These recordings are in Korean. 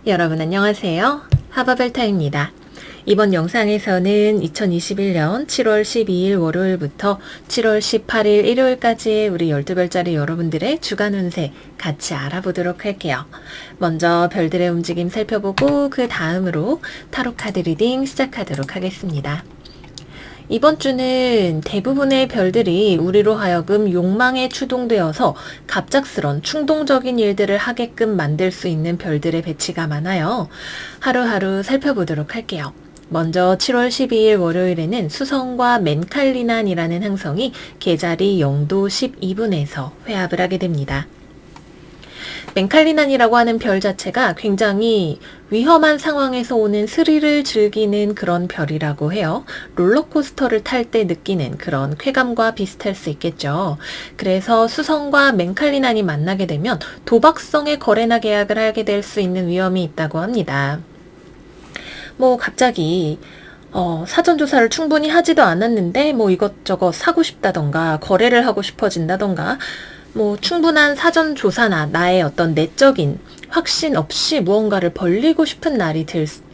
여러분 안녕하세요. 하바벨타입니다. 이번 영상에서는 2021년 7월 12일 월요일부터 7월 18일 일요일까지의 우리 12별자리 여러분들의 주간 운세 같이 알아보도록 할게요. 먼저 별들의 움직임 살펴보고 그 다음으로 타로 카드 리딩 시작하도록 하겠습니다. 이번 주는 대부분의 별들이 우리로 하여금 욕망에 추동되어서 갑작스런 충동적인 일들을 하게끔 만들 수 있는 별들의 배치가 많아요. 하루하루 살펴보도록 할게요. 먼저 7월 12일 월요일에는 수성과 맨칼리난이라는 항성이 계자리 0도 12분에서 회합을 하게 됩니다. 맨칼리난이라고 하는 별 자체가 굉장히 위험한 상황에서 오는 스릴을 즐기는 그런 별이라고 해요. 롤러코스터를 탈 때 느끼는 그런 쾌감과 비슷할 수 있겠죠. 그래서 수성과 맨칼리난이 만나게 되면 도박성의 거래나 계약을 하게 될 수 있는 위험이 있다고 합니다. 갑자기 사전조사를 충분히 하지도 않았는데 이것저것 사고 싶다던가 거래를 하고 싶어진다던가 충분한 사전조사나 나의 어떤 내적인 확신 없이 무언가를 벌리고 싶은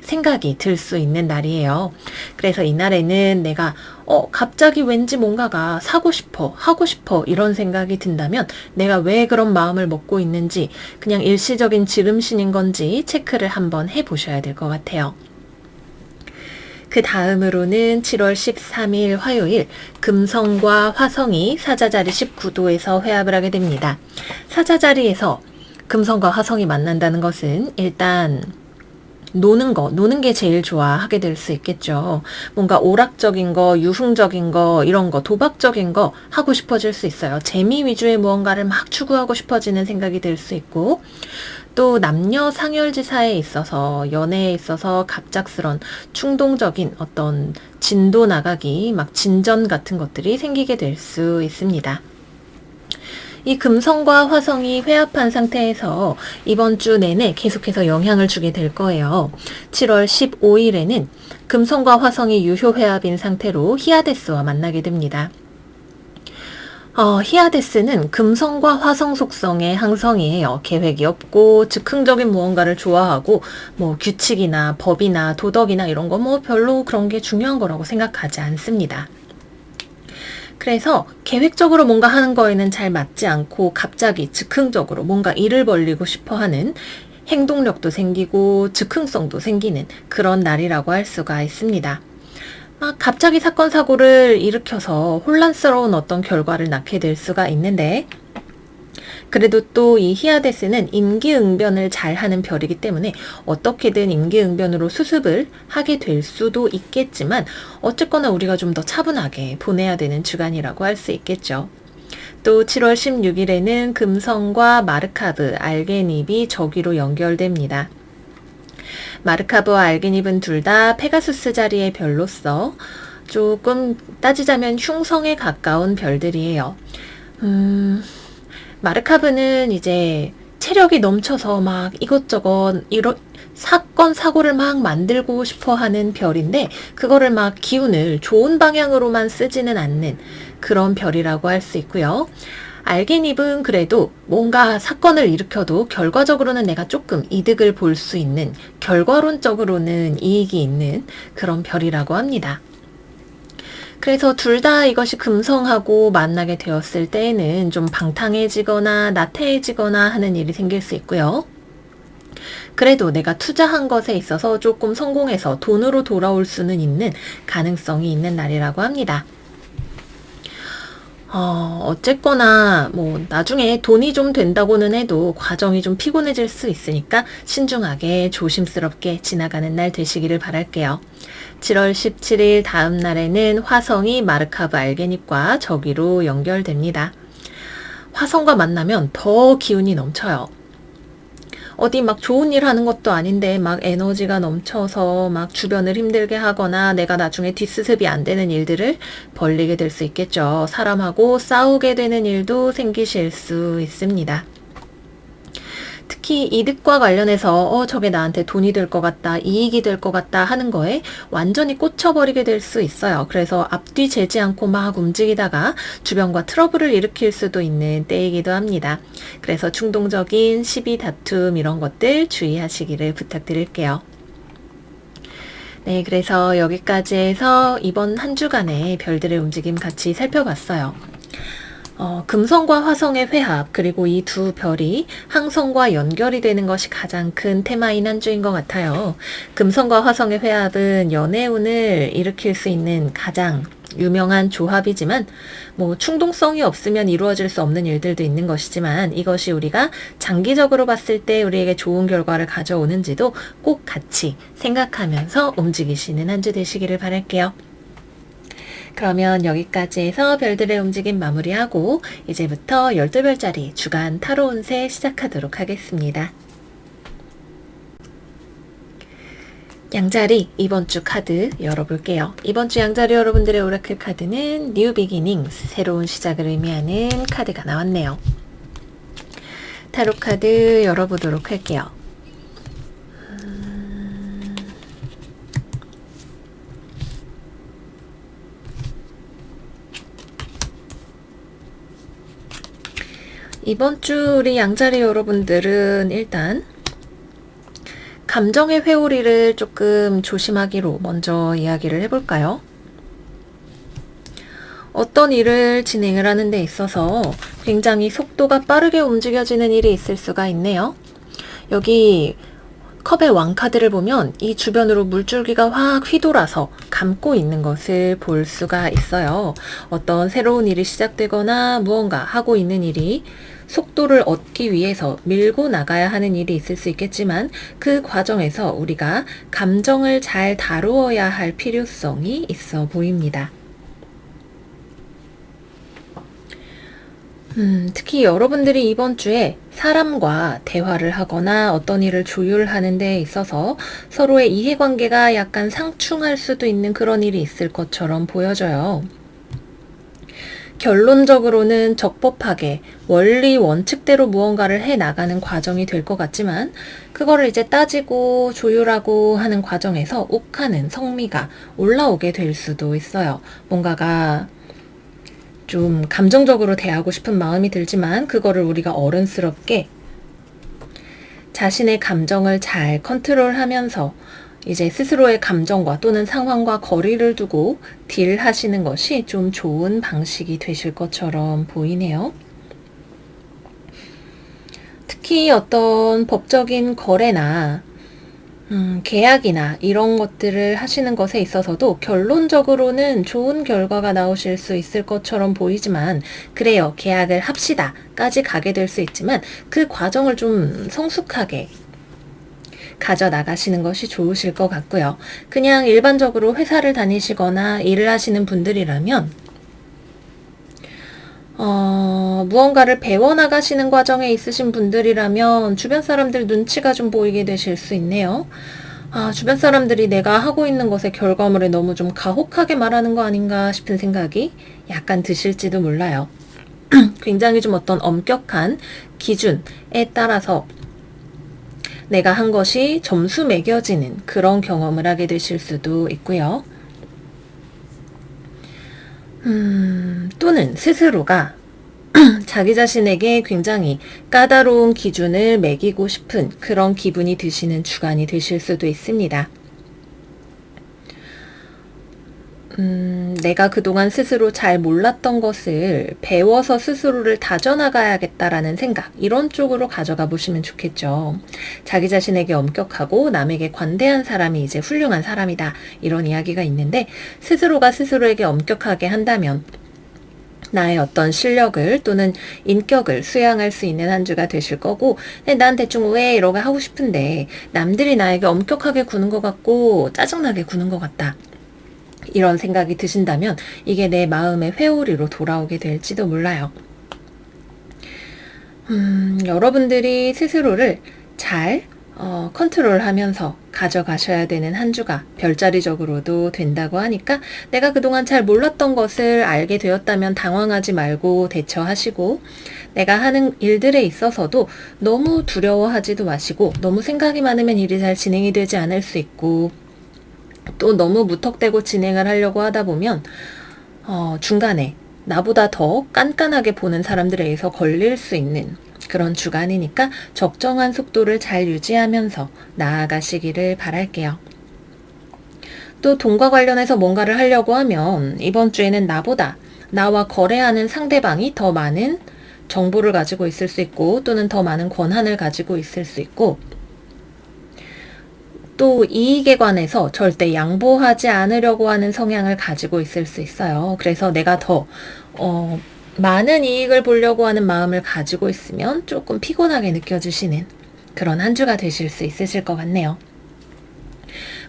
생각이 들 수 있는 날이에요. 그래서 이날에는 내가 갑자기 왠지 뭔가가 사고 싶어, 하고 싶어 이런 생각이 든다면 내가 왜 그런 마음을 먹고 있는지 그냥 일시적인 지름신인 건지 체크를 한번 해보셔야 될 것 같아요. 그 다음으로는 7월 13일 화요일 금성과 화성이 사자자리 19도에서 회합을 하게 됩니다. 사자자리에서 금성과 화성이 만난다는 것은 일단 노는 게 제일 좋아하게 될 수 있겠죠. 뭔가 오락적인 거, 유흥적인 거, 이런 거, 도박적인 거 하고 싶어질 수 있어요. 재미 위주의 무언가를 막 추구하고 싶어지는 생각이 들 수 있고, 또 남녀 상열지사에 있어서 연애에 있어서 갑작스런 충동적인 어떤 진도 나가기, 막 진전 같은 것들이 생기게 될 수 있습니다. 이 금성과 화성이 회합한 상태에서 이번 주 내내 계속해서 영향을 주게 될 거예요. 7월 15일에는 금성과 화성이 유효 회합인 상태로 히아데스와 만나게 됩니다. 히아데스는 금성과 화성 속성의 항성이에요. 계획이 없고 즉흥적인 무언가를 좋아하고 규칙이나 법이나 도덕이나 이런 거 별로 그런 게 중요한 거라고 생각하지 않습니다. 그래서 계획적으로 뭔가 하는 거에는 잘 맞지 않고 갑자기 즉흥적으로 뭔가 일을 벌리고 싶어 하는 행동력도 생기고 즉흥성도 생기는 그런 날이라고 할 수가 있습니다. 갑자기 사건 사고를 일으켜서 혼란스러운 어떤 결과를 낳게 될 수가 있는데, 그래도 또 이 히아데스는 임기응변을 잘 하는 별이기 때문에 어떻게든 임기응변으로 수습을 하게 될 수도 있겠지만 어쨌거나 우리가 좀 더 차분하게 보내야 되는 주간이라고 할 수 있겠죠. 또 7월 16일에는 금성과 마르카브, 알게닙이 적위로 연결됩니다. 마르카브와 알게닙은 둘 다 페가수스 자리의 별로서 조금 따지자면 흉성에 가까운 별들이에요. 마르카브는 이제 체력이 넘쳐서 막 이것저것 사건 사고를 막 만들고 싶어 하는 별인데 그거를 막 기운을 좋은 방향으로만 쓰지는 않는 그런 별이라고 할 수 있고요. 알게닙은 그래도 뭔가 사건을 일으켜도 결과적으로는 내가 조금 이득을 볼 수 있는, 결과론적으로는 이익이 있는 그런 별이라고 합니다. 그래서 둘 다 이것이 금성하고 만나게 되었을 때에는 좀 방탕해지거나 나태해지거나 하는 일이 생길 수 있고요. 그래도 내가 투자한 것에 있어서 조금 성공해서 돈으로 돌아올 수는 있는 가능성이 있는 날이라고 합니다. 어쨌거나 나중에 돈이 좀 된다고는 해도 과정이 좀 피곤해질 수 있으니까 신중하게 조심스럽게 지나가는 날 되시기를 바랄게요. 7월 17일 다음 날에는 화성이 마르카브 알게닙과 적위로 연결됩니다. 화성과 만나면 더 기운이 넘쳐요. 어디 막 좋은 일 하는 것도 아닌데 막 에너지가 넘쳐서 막 주변을 힘들게 하거나 내가 나중에 뒷수습이 안 되는 일들을 벌리게 될 수 있겠죠. 사람하고 싸우게 되는 일도 생기실 수 있습니다. 특히 이득과 관련해서 저게 나한테 돈이 될 것 같다, 이익이 될 것 같다 하는 거에 완전히 꽂혀버리게 될 수 있어요. 그래서 앞뒤 재지 않고 막 움직이다가 주변과 트러블을 일으킬 수도 있는 때이기도 합니다. 그래서 충동적인 시비, 다툼 이런 것들 주의하시기를 부탁드릴게요. 네, 그래서 여기까지 해서 이번 한 주간의 별들의 움직임 같이 살펴봤어요. 금성과 화성의 회합, 그리고 이 두 별이 항성과 연결이 되는 것이 가장 큰 테마인 한 주인 것 같아요. 금성과 화성의 회합은 연애운을 일으킬 수 있는 가장 유명한 조합이지만 충동성이 없으면 이루어질 수 없는 일들도 있는 것이지만 이것이 우리가 장기적으로 봤을 때 우리에게 좋은 결과를 가져오는지도 꼭 같이 생각하면서 움직이시는 한 주 되시기를 바랄게요. 그러면 여기까지 해서 별들의 움직임 마무리하고 이제부터 12별짜리 주간 타로 운세 시작하도록 하겠습니다. 양자리 이번 주 카드 열어볼게요. 이번 주 양자리 여러분들의 오라클 카드는 New Beginnings, 새로운 시작을 의미하는 카드가 나왔네요. 타로 카드 열어보도록 할게요. 이번 주 우리 양자리 여러분들은 일단 감정의 회오리를 조금 조심하기로 먼저 이야기를 해볼까요? 어떤 일을 진행을 하는 데 있어서 굉장히 속도가 빠르게 움직여지는 일이 있을 수가 있네요. 여기 컵의 왕카드를 보면 이 주변으로 물줄기가 확 휘돌아서 감고 있는 것을 볼 수가 있어요. 어떤 새로운 일이 시작되거나 무언가 하고 있는 일이 속도를 얻기 위해서 밀고 나가야 하는 일이 있을 수 있겠지만 그 과정에서 우리가 감정을 잘 다루어야 할 필요성이 있어 보입니다. 특히 여러분들이 이번 주에 사람과 대화를 하거나 어떤 일을 조율하는 데 있어서 서로의 이해관계가 약간 상충할 수도 있는 그런 일이 있을 것처럼 보여져요. 결론적으로는 적법하게 원리 원칙대로 무언가를 해나가는 과정이 될 것 같지만 그거를 이제 따지고 조율하고 하는 과정에서 욱하는 성미가 올라오게 될 수도 있어요. 뭔가가 좀 감정적으로 대하고 싶은 마음이 들지만 그거를 우리가 어른스럽게 자신의 감정을 잘 컨트롤하면서 이제 스스로의 감정과 또는 상황과 거리를 두고 딜하시는 것이 좀 좋은 방식이 되실 것처럼 보이네요. 특히 어떤 법적인 거래나 계약이나 이런 것들을 하시는 것에 있어서도 결론적으로는 좋은 결과가 나오실 수 있을 것처럼 보이지만 그래요, 계약을 합시다 까지 가게 될 수 있지만 그 과정을 좀 성숙하게 가져나가시는 것이 좋으실 것 같고요. 그냥 일반적으로 회사를 다니시거나 일을 하시는 분들이라면 무언가를 배워나가시는 과정에 있으신 분들이라면 주변 사람들 눈치가 좀 보이게 되실 수 있네요. 주변 사람들이 내가 하고 있는 것의 결과물에 너무 좀 가혹하게 말하는 거 아닌가 싶은 생각이 약간 드실지도 몰라요. 굉장히 좀 어떤 엄격한 기준에 따라서 내가 한 것이 점수 매겨지는 그런 경험을 하게 되실 수도 있고요. 또는 스스로가 자기 자신에게 굉장히 까다로운 기준을 매기고 싶은 그런 기분이 드시는 주간이 되실 수도 있습니다. 내가 그동안 스스로 잘 몰랐던 것을 배워서 스스로를 다져나가야겠다라는 생각, 이런 쪽으로 가져가 보시면 좋겠죠. 자기 자신에게 엄격하고 남에게 관대한 사람이 이제 훌륭한 사람이다, 이런 이야기가 있는데 스스로가 스스로에게 엄격하게 한다면 나의 어떤 실력을 또는 인격을 수양할 수 있는 한 주가 되실 거고, 난 대충 왜 이러게 하고 싶은데 남들이 나에게 엄격하게 구는 것 같고 짜증나게 구는 것 같다, 이런 생각이 드신다면 이게 내 마음의 회오리로 돌아오게 될지도 몰라요. 여러분들이 스스로를 잘 컨트롤하면서 가져가셔야 되는 한 주가 별자리적으로도 된다고 하니까 내가 그동안 잘 몰랐던 것을 알게 되었다면 당황하지 말고 대처하시고, 내가 하는 일들에 있어서도 너무 두려워하지도 마시고, 너무 생각이 많으면 일이 잘 진행이 되지 않을 수 있고, 또 너무 무턱대고 진행을 하려고 하다 보면 중간에 나보다 더 깐깐하게 보는 사람들에 의해서 걸릴 수 있는 그런 주간이니까 적정한 속도를 잘 유지하면서 나아가시기를 바랄게요. 또 돈과 관련해서 뭔가를 하려고 하면 이번 주에는 나와 거래하는 상대방이 더 많은 정보를 가지고 있을 수 있고, 또는 더 많은 권한을 가지고 있을 수 있고, 또 이익에 관해서 절대 양보하지 않으려고 하는 성향을 가지고 있을 수 있어요. 그래서 내가 더 많은 이익을 보려고 하는 마음을 가지고 있으면 조금 피곤하게 느껴지시는 그런 한 주가 되실 수 있으실 것 같네요.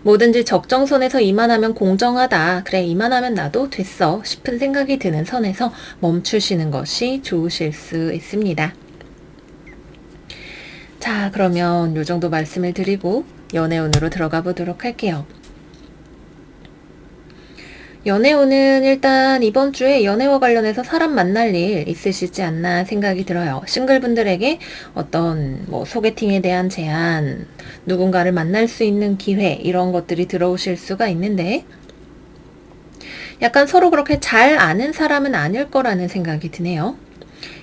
뭐든지 적정선에서 이만하면 공정하다, 그래 이만하면 나도 됐어 싶은 생각이 드는 선에서 멈추시는 것이 좋으실 수 있습니다. 자, 그러면 요 정도 말씀을 드리고 연애운으로 들어가 보도록 할게요. 연애운은 일단 이번 주에 연애와 관련해서 사람 만날 일 있으시지 않나 생각이 들어요. 싱글분들에게 어떤 소개팅에 대한 제안, 누군가를 만날 수 있는 기회, 이런 것들이 들어오실 수가 있는데, 약간 서로 그렇게 잘 아는 사람은 아닐 거라는 생각이 드네요.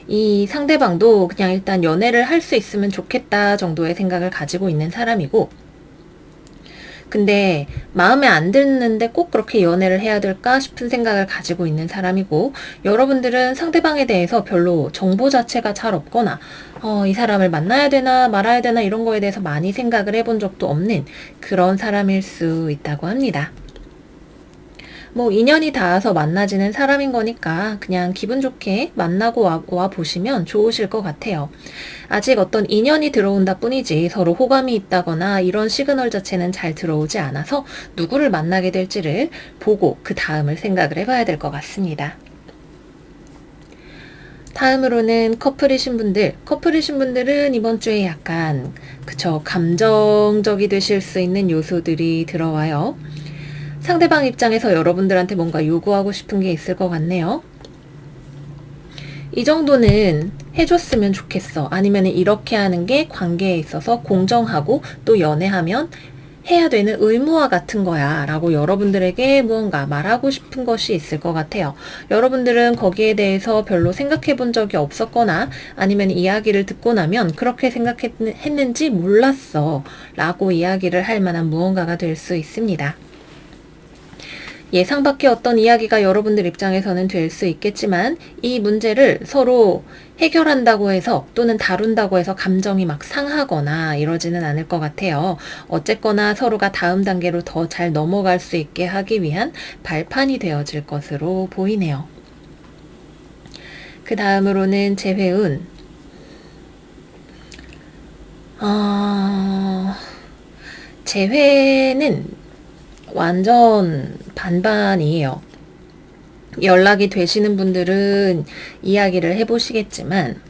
이 상대방도 그냥 일단 연애를 할 수 있으면 좋겠다 정도의 생각을 가지고 있는 사람이고, 근데 마음에 안 드는데 꼭 그렇게 연애를 해야 될까 싶은 생각을 가지고 있는 사람이고, 여러분들은 상대방에 대해서 별로 정보 자체가 잘 없거나 이 사람을 만나야 되나 말아야 되나 이런 거에 대해서 많이 생각을 해본 적도 없는 그런 사람일 수 있다고 합니다. 인연이 닿아서 만나지는 사람인 거니까 그냥 기분 좋게 만나고 와 보시면 좋으실 것 같아요. 아직 어떤 인연이 들어온다 뿐이지 서로 호감이 있다거나 이런 시그널 자체는 잘 들어오지 않아서 누구를 만나게 될지를 보고 그 다음을 생각을 해봐야 될 것 같습니다. 다음으로는 커플이신 분들은 이번 주에 약간 감정적이 되실 수 있는 요소들이 들어와요. 상대방 입장에서 여러분들한테 뭔가 요구하고 싶은 게 있을 것 같네요. 이 정도는 해줬으면 좋겠어. 아니면 이렇게 하는 게 관계에 있어서 공정하고 또 연애하면 해야 되는 의무와 같은 거야 라고 여러분들에게 무언가 말하고 싶은 것이 있을 것 같아요. 여러분들은 거기에 대해서 별로 생각해 본 적이 없었거나, 아니면 이야기를 듣고 나면 그렇게 생각했는지 몰랐어 라고 이야기를 할 만한 무언가가 될 수 있습니다. 예상 밖의 어떤 이야기가 여러분들 입장에서는 될 수 있겠지만, 이 문제를 서로 해결한다고 해서 또는 다룬다고 해서 감정이 막 상하거나 이러지는 않을 것 같아요. 어쨌거나 서로가 다음 단계로 더 잘 넘어갈 수 있게 하기 위한 발판이 되어질 것으로 보이네요. 그 다음으로는 재회운. 재회는 완전 반반이에요. 연락이 되시는 분들은 이야기를 해보시겠지만,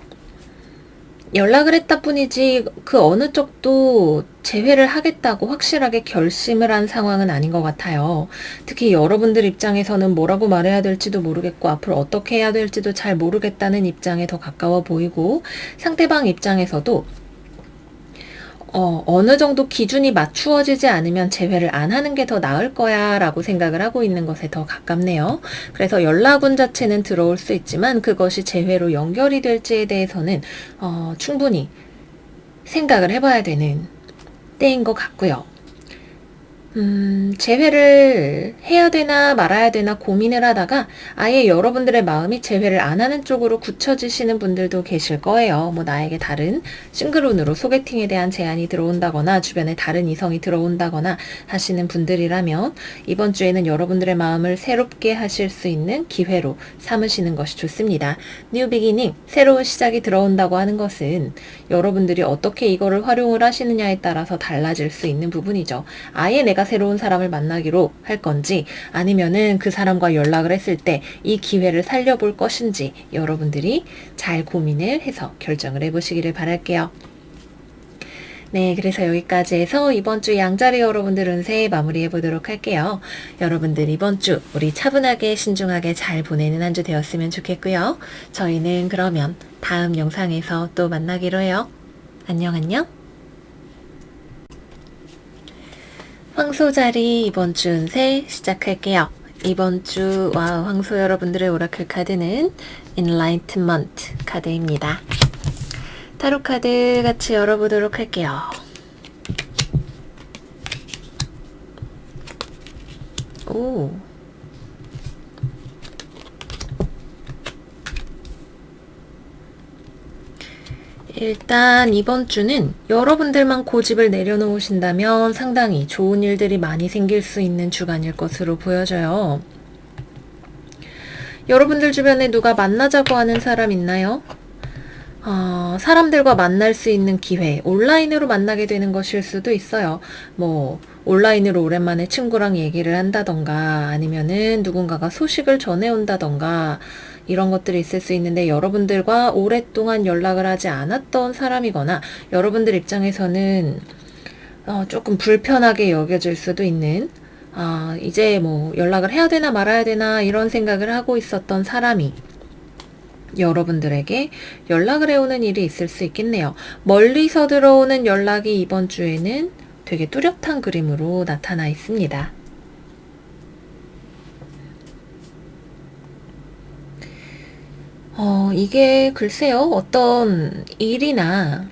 연락을 했다 뿐이지 그 어느 쪽도 재회를 하겠다고 확실하게 결심을 한 상황은 아닌 것 같아요. 특히 여러분들 입장에서는 뭐라고 말해야 될지도 모르겠고 앞으로 어떻게 해야 될지도 잘 모르겠다는 입장에 더 가까워 보이고, 상대방 입장에서도 어느 정도 기준이 맞추어지지 않으면 재회를 안 하는 게 더 나을 거야 라고 생각을 하고 있는 것에 더 가깝네요. 그래서 연락운 자체는 들어올 수 있지만 그것이 재회로 연결이 될지에 대해서는 충분히 생각을 해봐야 되는 때인 것 같고요. 재회를 해야 되나 말아야 되나 고민을 하다가 아예 여러분들의 마음이 재회를 안 하는 쪽으로 굳혀지시는 분들도 계실 거예요. 나에게 다른 싱글운으로 소개팅에 대한 제안이 들어온다거나 주변에 다른 이성이 들어온다거나 하시는 분들이라면 이번 주에는 여러분들의 마음을 새롭게 하실 수 있는 기회로 삼으시는 것이 좋습니다. 뉴 비기닝, 새로운 시작이 들어온다고 하는 것은 여러분들이 어떻게 이거를 활용을 하시느냐에 따라서 달라질 수 있는 부분이죠. 아예 내가 새로운 사람을 만나기로 할 건지, 아니면은 그 사람과 연락을 했을 때 이 기회를 살려볼 것인지 여러분들이 잘 고민을 해서 결정을 해보시기를 바랄게요. 네, 그래서 여기까지 해서 이번 주 양자리 여러분들 운세 마무리해 보도록 할게요. 여러분들 이번 주 우리 차분하게 신중하게 잘 보내는 한 주 되었으면 좋겠고요. 저희는 그러면 다음 영상에서 또 만나기로 해요. 안녕 안녕. 황소자리 이번 주 운세 시작할게요. 이번 주 황소 여러분들의 오라클 카드는 Enlightenment 카드입니다. 타로 카드 같이 열어보도록 할게요. 오. 일단 이번 주는 여러분들만 고집을 내려놓으신다면 상당히 좋은 일들이 많이 생길 수 있는 주간일 것으로 보여져요. 여러분들 주변에 누가 만나자고 하는 사람 있나요? 사람들과 만날 수 있는 기회, 온라인으로 만나게 되는 것일 수도 있어요. 뭐 온라인으로 오랜만에 친구랑 얘기를 한다던가 아니면은 누군가가 소식을 전해온다던가 이런 것들이 있을 수 있는데 여러분들과 오랫동안 연락을 하지 않았던 사람이거나 여러분들 입장에서는 조금 불편하게 여겨질 수도 있는 이제 뭐 연락을 해야 되나 말아야 되나 이런 생각을 하고 있었던 사람이 여러분들에게 연락을 해오는 일이 있을 수 있겠네요. 멀리서 들어오는 연락이 이번 주에는 되게 뚜렷한 그림으로 나타나 있습니다. 이게 글쎄요, 어떤 일이나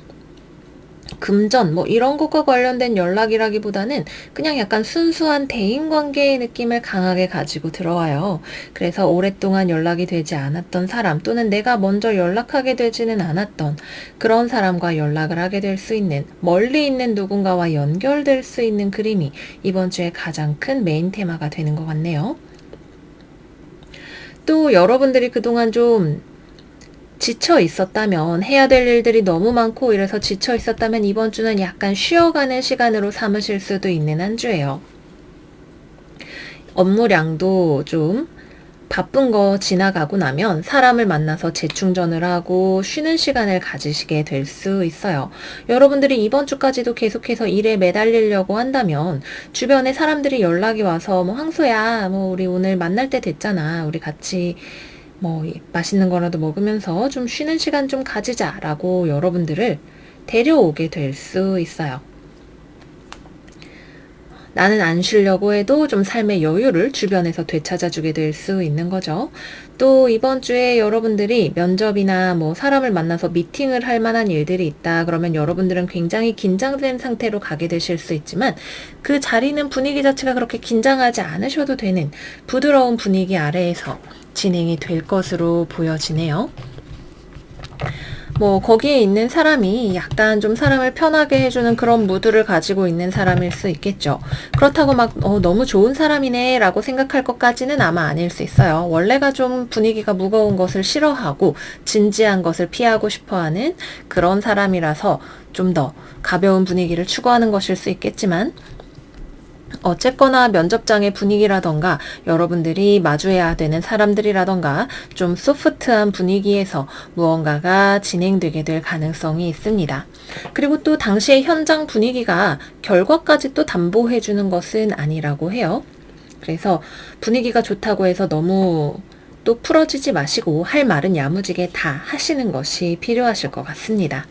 금전 뭐 이런 것과 관련된 연락이라기보다는 그냥 약간 순수한 대인관계의 느낌을 강하게 가지고 들어와요. 그래서 오랫동안 연락이 되지 않았던 사람 또는 내가 먼저 연락하게 되지는 않았던 그런 사람과 연락을 하게 될 수 있는 멀리 있는 누군가와 연결될 수 있는 그림이 이번 주에 가장 큰 메인 테마가 되는 것 같네요. 또 여러분들이 그동안 좀 지쳐 있었다면 해야 될 일들이 너무 많고 이래서 지쳐 있었다면 이번 주는 약간 쉬어가는 시간으로 삼으실 수도 있는 한 주예요. 업무량도 좀 바쁜 거 지나가고 나면 사람을 만나서 재충전을 하고 쉬는 시간을 가지시게 될 수 있어요. 여러분들이 이번 주까지도 계속해서 일에 매달리려고 한다면 주변에 사람들이 연락이 와서 뭐 황소야 뭐 우리 오늘 만날 때 됐잖아. 우리 같이 뭐 맛있는 거라도 먹으면서 좀 쉬는 시간 좀 가지자 라고 여러분들을 데려오게 될 수 있어요. 나는 안 쉬려고 해도 좀 삶의 여유를 주변에서 되찾아주게 될 수 있는 거죠. 또 이번 주에 여러분들이 면접이나 뭐 사람을 만나서 미팅을 할 만한 일들이 있다 그러면 여러분들은 굉장히 긴장된 상태로 가게 되실 수 있지만 그 자리는 분위기 자체가 그렇게 긴장하지 않으셔도 되는 부드러운 분위기 아래에서 진행이 될 것으로 보여지네요. 뭐 거기에 있는 사람이 약간 좀 사람을 편하게 해주는 그런 무드를 가지고 있는 사람일 수 있겠죠. 그렇다고 막 너무 좋은 사람이네 라고 생각할 것까지는 아마 아닐 수 있어요. 원래가 좀 분위기가 무거운 것을 싫어하고 진지한 것을 피하고 싶어하는 그런 사람이라서 좀 더 가벼운 분위기를 추구하는 것일 수 있겠지만 어쨌거나 면접장의 분위기라던가 여러분들이 마주해야 되는 사람들이라던가 좀 소프트한 분위기에서 무언가가 진행되게 될 가능성이 있습니다. 그리고 또 당시의 현장 분위기가 결과까지 또 담보해주는 것은 아니라고 해요. 그래서 분위기가 좋다고 해서 너무 또 풀어지지 마시고 할 말은 야무지게 다 하시는 것이 필요하실 것 같습니다.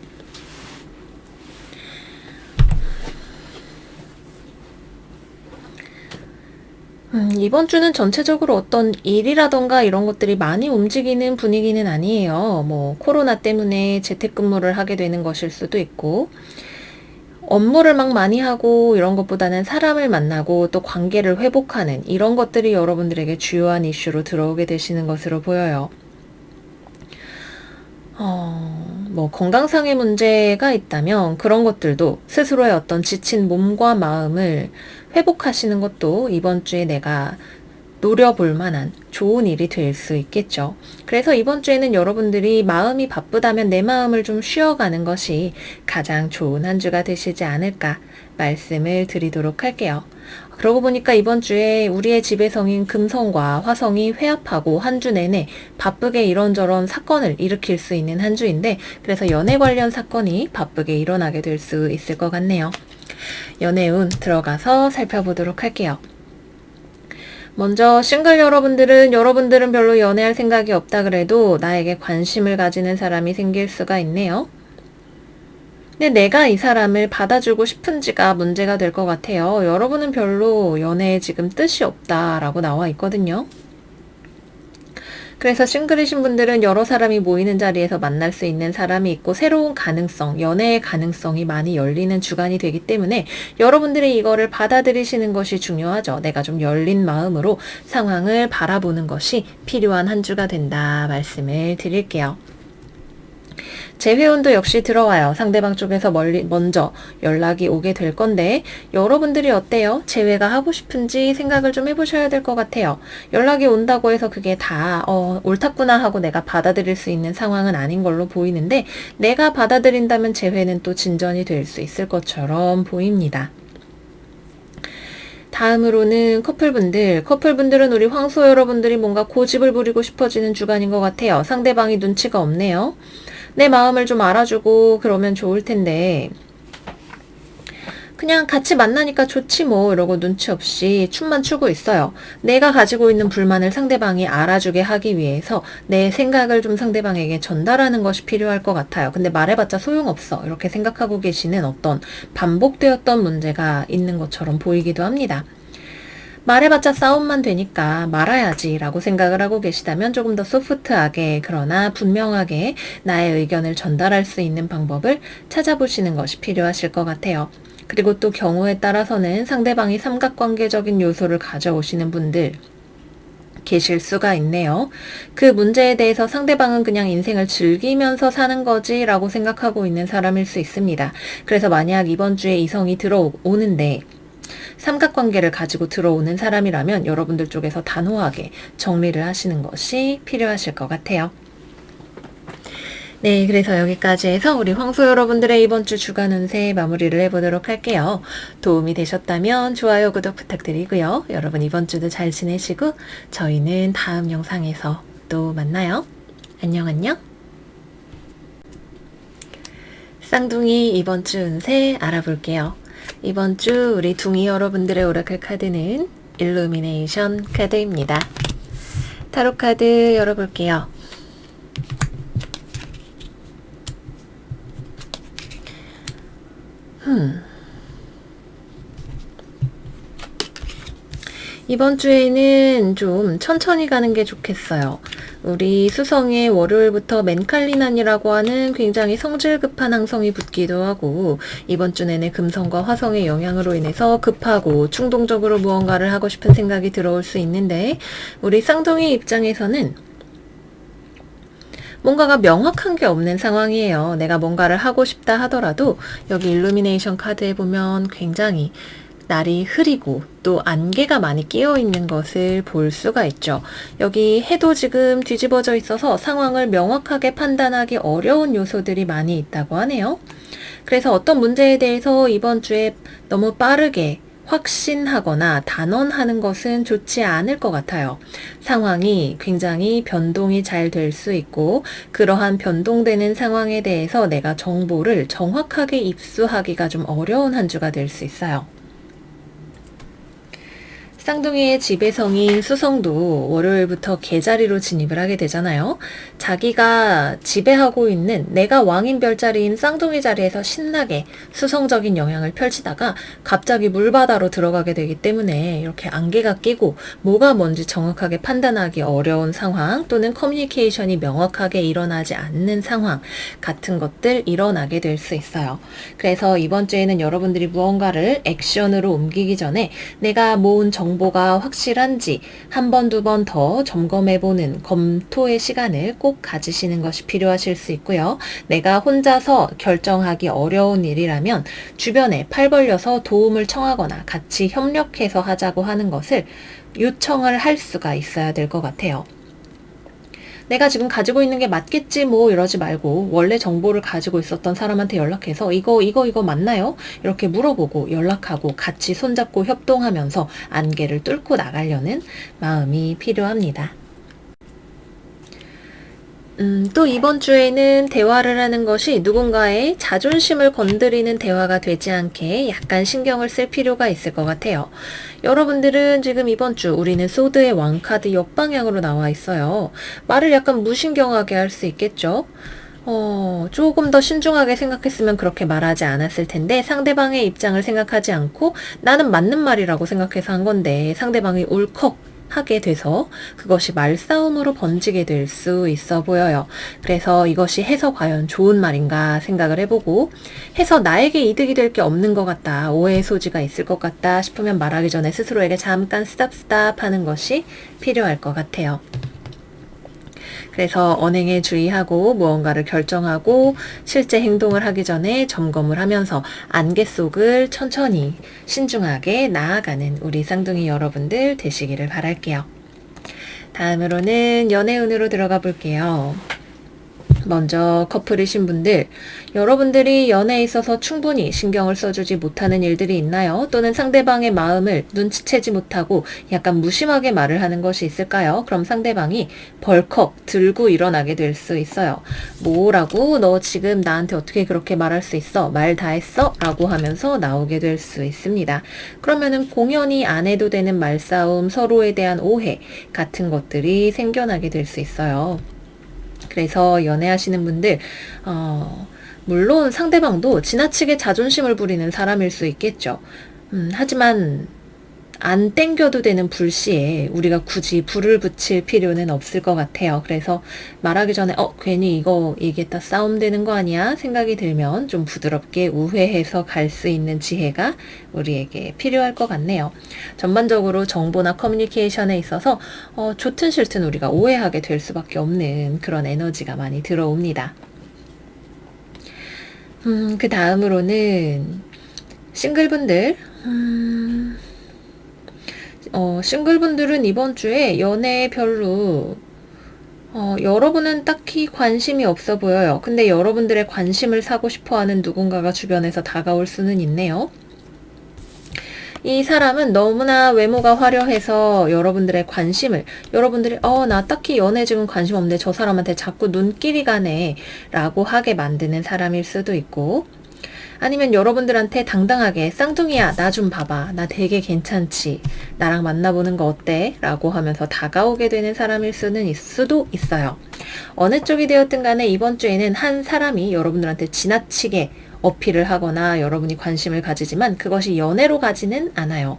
이번 주는 전체적으로 어떤 일이라던가 이런 것들이 많이 움직이는 분위기는 아니에요. 뭐 코로나 때문에 재택근무를 하게 되는 것일 수도 있고 업무를 막 많이 하고 이런 것보다는 사람을 만나고 또 관계를 회복하는 이런 것들이 여러분들에게 주요한 이슈로 들어오게 되시는 것으로 보여요. 뭐 건강상의 문제가 있다면 그런 것들도 스스로의 어떤 지친 몸과 마음을 회복하시는 것도 이번 주에 내가 노려볼 만한 좋은 일이 될 수 있겠죠. 그래서 이번 주에는 여러분들이 마음이 바쁘다면 내 마음을 좀 쉬어가는 것이 가장 좋은 한 주가 되시지 않을까 말씀을 드리도록 할게요. 그러고 보니까 이번 주에 우리의 지배성인 금성과 화성이 회합하고 한 주 내내 바쁘게 이런저런 사건을 일으킬 수 있는 한 주인데, 그래서 연애 관련 사건이 바쁘게 일어나게 될 수 있을 것 같네요. 연애운 들어가서 살펴보도록 할게요. 먼저 싱글 여러분들은 별로 연애할 생각이 없다 그래도 나에게 관심을 가지는 사람이 생길 수가 있네요. 근데 내가 이 사람을 받아주고 싶은지가 문제가 될 것 같아요. 여러분은 별로 연애에 지금 뜻이 없다라고 나와 있거든요. 그래서 싱글이신 분들은 여러 사람이 모이는 자리에서 만날 수 있는 사람이 있고 새로운 가능성, 연애의 가능성이 많이 열리는 주간이 되기 때문에 여러분들이 이거를 받아들이시는 것이 중요하죠. 내가 좀 열린 마음으로 상황을 바라보는 것이 필요한 한 주가 된다 말씀을 드릴게요. 재회운도 역시 들어와요. 상대방 쪽에서 먼저 연락이 오게 될 건데 여러분들이 어때요? 재회가 하고 싶은지 생각을 좀 해보셔야 될 것 같아요. 연락이 온다고 해서 그게 다 옳았구나 하고 내가 받아들일 수 있는 상황은 아닌 걸로 보이는데, 내가 받아들인다면 재회는 또 진전이 될 수 있을 것처럼 보입니다. 다음으로는 커플분들은 우리 황소 여러분들이 뭔가 고집을 부리고 싶어지는 주간인 것 같아요. 상대방이 눈치가 없네요. 내 마음을 좀 알아주고 그러면 좋을 텐데 그냥 같이 만나니까 좋지 뭐 이러고 눈치 없이 춤만 추고 있어요. 내가 가지고 있는 불만을 상대방이 알아주게 하기 위해서 내 생각을 좀 상대방에게 전달하는 것이 필요할 것 같아요. 근데 말해봤자 소용없어 이렇게 생각하고 계시는 어떤 반복되었던 문제가 있는 것처럼 보이기도 합니다. 말해봤자 싸움만 되니까 말아야지 라고 생각을 하고 계시다면 조금 더 소프트하게, 그러나 분명하게 나의 의견을 전달할 수 있는 방법을 찾아보시는 것이 필요하실 것 같아요. 그리고 또 경우에 따라서는 상대방이 삼각관계적인 요소를 가져오시는 분들 계실 수가 있네요. 그 문제에 대해서 상대방은 그냥 인생을 즐기면서 사는 거지 라고 생각하고 있는 사람일 수 있습니다. 그래서 만약 이번 주에 이성이 들어오는데 삼각관계를 가지고 들어오는 사람이라면 여러분들 쪽에서 단호하게 정리를 하시는 것이 필요하실 것 같아요. 네, 그래서 여기까지 해서 우리 황소 여러분들의 이번 주 주간 운세 마무리를 해보도록 할게요. 도움이 되셨다면 좋아요, 구독 부탁드리고요. 여러분 이번 주도 잘 지내시고 저희는 다음 영상에서 또 만나요. 안녕. 쌍둥이 이번 주 운세 알아볼게요. 이번 주 우리 둥이 여러분들의 오라클 카드는 일루미네이션 카드입니다. 타로 카드 열어볼게요. 이번 주에는 좀 천천히 가는 게 좋겠어요. 우리 수성의 월요일부터 맨칼리난이라고 하는 굉장히 성질 급한 항성이 붙기도 하고, 이번 주 내내 금성과 화성의 영향으로 인해서 급하고 충동적으로 무언가를 하고 싶은 생각이 들어올 수 있는데, 우리 쌍둥이 입장에서는 뭔가가 명확한 게 없는 상황이에요. 내가 뭔가를 하고 싶다 하더라도 여기 일루미네이션 카드에 보면 굉장히 날이 흐리고 또 안개가 많이 끼어 있는 것을 볼 수가 있죠. 여기 해도 지금 뒤집어져 있어서 상황을 명확하게 판단하기 어려운 요소들이 많이 있다고 하네요. 그래서 어떤 문제에 대해서 이번 주에 너무 빠르게 확신하거나 단언하는 것은 좋지 않을 것 같아요. 상황이 굉장히 변동이 잘 될 수 있고, 그러한 변동되는 상황에 대해서 내가 정보를 정확하게 입수하기가 좀 어려운 한 주가 될 수 있어요. 쌍둥이의 지배성인 수성도 월요일부터 개자리로 진입을 하게 되잖아요. 자기가 지배하고 있는 내가 왕인 별자리인 쌍둥이 자리에서 신나게 수성적인 영향을 펼치다가 갑자기 물바다로 들어가게 되기 때문에 이렇게 안개가 끼고 뭐가 뭔지 정확하게 판단하기 어려운 상황, 또는 커뮤니케이션이 명확하게 일어나지 않는 상황 같은 것들 일어나게 될 수 있어요. 그래서 이번 주에는 여러분들이 무언가를 액션으로 옮기기 전에 내가 모은 정보가 확실한지 한 번, 두 번 더 점검해보는 검토의 시간을 꼭 가지시는 것이 필요하실 수 있고요. 내가 혼자서 결정하기 어려운 일이라면 주변에 팔 벌려서 도움을 청하거나 같이 협력해서 하자고 하는 것을 요청을 할 수가 있어야 될 것 같아요. 내가 지금 가지고 있는 게 맞겠지 뭐 이러지 말고 원래 정보를 가지고 있었던 사람한테 연락해서 이거 맞나요? 이렇게 물어보고 연락하고 같이 손잡고 협동하면서 안개를 뚫고 나가려는 마음이 필요합니다. 또 이번 주에는 대화를 하는 것이 누군가의 자존심을 건드리는 대화가 되지 않게 약간 신경을 쓸 필요가 있을 것 같아요. 여러분들은 지금 이번 주 우리는 소드의 왕카드 역방향으로 나와 있어요. 말을 약간 무신경하게 할 수 있겠죠? 조금 더 신중하게 생각했으면 그렇게 말하지 않았을 텐데 상대방의 입장을 생각하지 않고 나는 맞는 말이라고 생각해서 한 건데 상대방이 울컥 하게 돼서 그것이 말싸움으로 번지게 될 수 있어 보여요. 그래서 이것이 해서 과연 좋은 말인가 생각을 해보고 해서 나에게 이득이 될 게 없는 것 같다, 오해의 소지가 있을 것 같다 싶으면 말하기 전에 스스로에게 잠깐 스탑 하는 것이 필요할 것 같아요. 그래서 언행에 주의하고 무언가를 결정하고 실제 행동을 하기 전에 점검을 하면서 안개 속을 천천히 신중하게 나아가는 우리 쌍둥이 여러분들 되시기를 바랄게요. 다음으로는 연애운으로 들어가 볼게요. 먼저 커플이신 분들, 여러분들이 연애에 있어서 충분히 신경을 써주지 못하는 일들이 있나요? 또는 상대방의 마음을 눈치채지 못하고 약간 무심하게 말을 하는 것이 있을까요? 그럼 상대방이 벌컥 들고 일어나게 될 수 있어요. 뭐라고? 너 지금 나한테 어떻게 그렇게 말할 수 있어? 말 다 했어? 라고 하면서 나오게 될 수 있습니다. 그러면은 공연히 안 해도 되는 말싸움, 서로에 대한 오해 같은 것들이 생겨나게 될 수 있어요. 그래서 연애하시는 분들, 물론 상대방도 지나치게 자존심을 부리는 사람일 수 있겠죠. 하지만 안 땡겨도 되는 불씨에 우리가 굳이 불을 붙일 필요는 없을 것 같아요. 그래서 말하기 전에 괜히 이거 얘기했다 싸움 되는 거 아니야? 생각이 들면 좀 부드럽게 우회해서 갈 수 있는 지혜가 우리에게 필요할 것 같네요. 전반적으로 정보나 커뮤니케이션에 있어서 좋든 싫든 우리가 오해하게 될 수밖에 없는 그런 에너지가 많이 들어옵니다. 그 다음으로는 싱글분들, 싱글분들은 이번 주에 연애에 별로 여러분은 딱히 관심이 없어 보여요. 근데 여러분들의 관심을 사고 싶어하는 누군가가 주변에서 다가올 수는 있네요. 이 사람은 너무나 외모가 화려해서 여러분들의 관심을, 여러분들이 나 딱히 연애 지금 관심 없는데 저 사람한테 자꾸 눈길이 가네 라고 하게 만드는 사람일 수도 있고, 아니면 여러분들한테 당당하게 쌍둥이야 나 좀 봐봐, 나 되게 괜찮지, 나랑 만나보는 거 어때? 라고 하면서 다가오게 되는 사람일 수도 있어요. 어느 쪽이 되었든 간에 이번 주에는 한 사람이 여러분들한테 지나치게 어필을 하거나 여러분이 관심을 가지지만 그것이 연애로 가지는 않아요.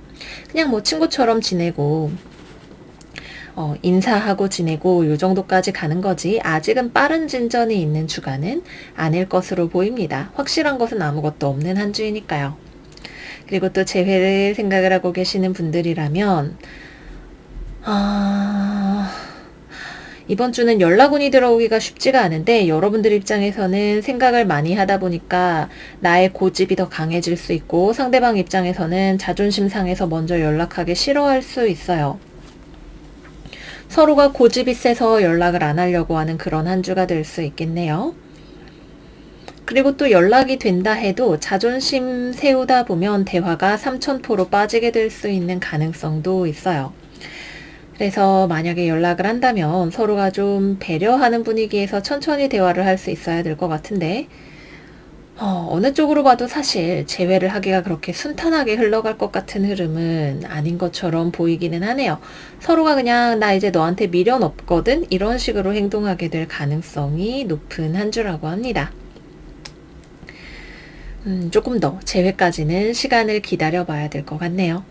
그냥 뭐 친구처럼 지내고 인사하고 지내고 요 정도까지 가는 거지 아직은 빠른 진전이 있는 주간은 아닐 것으로 보입니다. 확실한 것은 아무것도 없는 한 주이니까요. 그리고 또 재회를 생각을 하고 계시는 분들이라면 이번 주는 연락운이 들어오기가 쉽지가 않은데 여러분들 입장에서는 생각을 많이 하다 보니까 나의 고집이 더 강해질 수 있고 상대방 입장에서는 자존심 상해서 먼저 연락하기 싫어할 수 있어요. 서로가 고집이 세서 연락을 안 하려고 하는 그런 한 주가 될 수 있겠네요. 그리고 또 연락이 된다 해도 자존심 세우다 보면 대화가 삼천포로 빠지게 될 수 있는 가능성도 있어요. 그래서 만약에 연락을 한다면 서로가 좀 배려하는 분위기에서 천천히 대화를 할 수 있어야 될 것 같은데 어느 쪽으로 봐도 사실 재회를 하기가 그렇게 순탄하게 흘러갈 것 같은 흐름은 아닌 것처럼 보이기는 하네요. 서로가 그냥 나 이제 너한테 미련 없거든 이런 식으로 행동하게 될 가능성이 높은 한 주라고 합니다. 조금 더 재회까지는 시간을 기다려 봐야 될 것 같네요.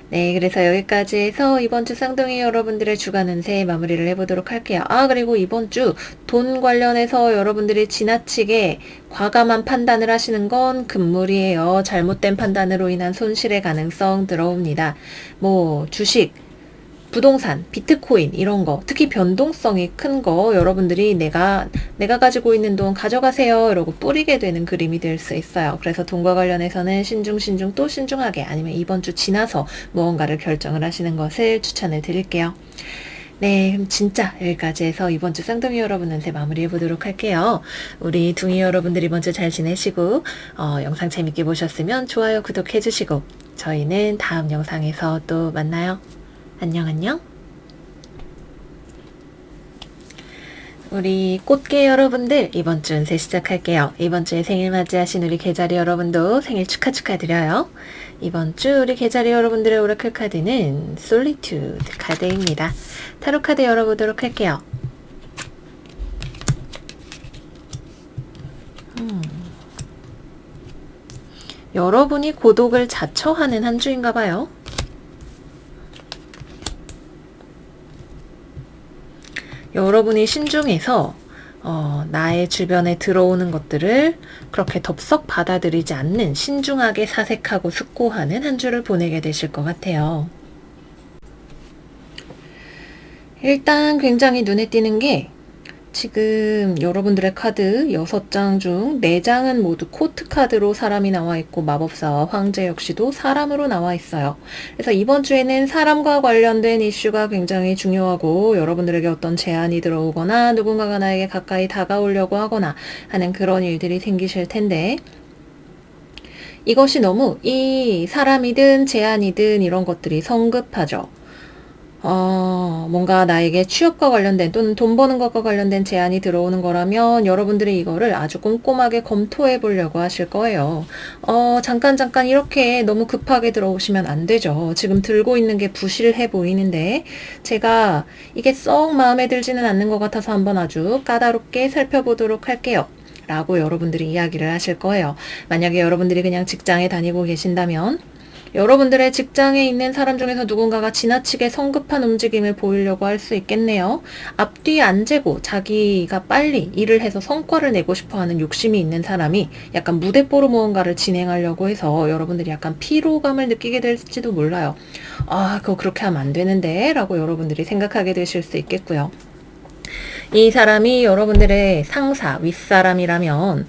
네, 그래서 여기까지 해서 이번 주 쌍둥이 여러분들의 주간 운세 마무리를 해보도록 할게요. 그리고 이번 주 돈 관련해서 여러분들이 지나치게 과감한 판단을 하시는 건 금물이에요. 잘못된 판단으로 인한 손실의 가능성 들어옵니다. 뭐 주식, 부동산, 비트코인 이런 거, 특히 변동성이 큰 거 여러분들이 내가 가지고 있는 돈 가져가세요 이러고 뿌리게 되는 그림이 될 수 있어요. 그래서 돈과 관련해서는 신중 또 신중하게 아니면 이번 주 지나서 무언가를 결정을 하시는 것을 추천을 드릴게요. 네, 그럼 진짜 여기까지 해서 이번 주 쌍둥이 여러분한테 마무리해 보도록 할게요. 우리 둥이 여러분들 이번 주 잘 지내시고 영상 재밌게 보셨으면 좋아요, 구독해 주시고 저희는 다음 영상에서 또 만나요. 안녕 안녕. 우리 꽃게 여러분들 이번 주 운세 시작할게요. 이번 주에 생일 맞이하신 우리 개자리 여러분도 생일 축하드려요. 이번 주 우리 개자리 여러분들의 오라클 카드는 솔리튜드 카드입니다. 타로 카드 열어보도록 할게요. 여러분이 고독을 자처하는 한 주인가 봐요. 여러분이 신중해서 나의 주변에 들어오는 것들을 그렇게 덥석 받아들이지 않는 신중하게 사색하고 숙고하는 한 주를 보내게 되실 것 같아요. 일단 굉장히 눈에 띄는 게 지금 여러분들의 카드 6장 중 4장은 모두 코트 카드로 사람이 나와 있고 마법사와 황제 역시도 사람으로 나와 있어요. 그래서 이번 주에는 사람과 관련된 이슈가 굉장히 중요하고 여러분들에게 어떤 제안이 들어오거나 누군가가 나에게 가까이 다가오려고 하거나 하는 그런 일들이 생기실 텐데 이것이 너무 이 사람이든 제안이든 이런 것들이 성급하죠. 뭔가 나에게 취업과 관련된 또는 돈 버는 것과 관련된 제안이 들어오는 거라면 여러분들이 이거를 아주 꼼꼼하게 검토해 보려고 하실 거예요. 잠깐 이렇게 너무 급하게 들어오시면 안 되죠. 지금 들고 있는 게 부실해 보이는데 제가 이게 썩 마음에 들지는 않는 것 같아서 한번 아주 까다롭게 살펴보도록 할게요. 라고 여러분들이 이야기를 하실 거예요. 만약에 여러분들이 그냥 직장에 다니고 계신다면 여러분들의 직장에 있는 사람 중에서 누군가가 지나치게 성급한 움직임을 보이려고 할 수 있겠네요. 앞뒤 안 재고 자기가 빨리 일을 해서 성과를 내고 싶어하는 욕심이 있는 사람이 약간 무대뽀로 무언가를 진행하려고 해서 여러분들이 약간 피로감을 느끼게 될지도 몰라요. 그거 그렇게 하면 안 되는데 라고 여러분들이 생각하게 되실 수 있겠고요. 이 사람이 여러분들의 상사, 윗사람이라면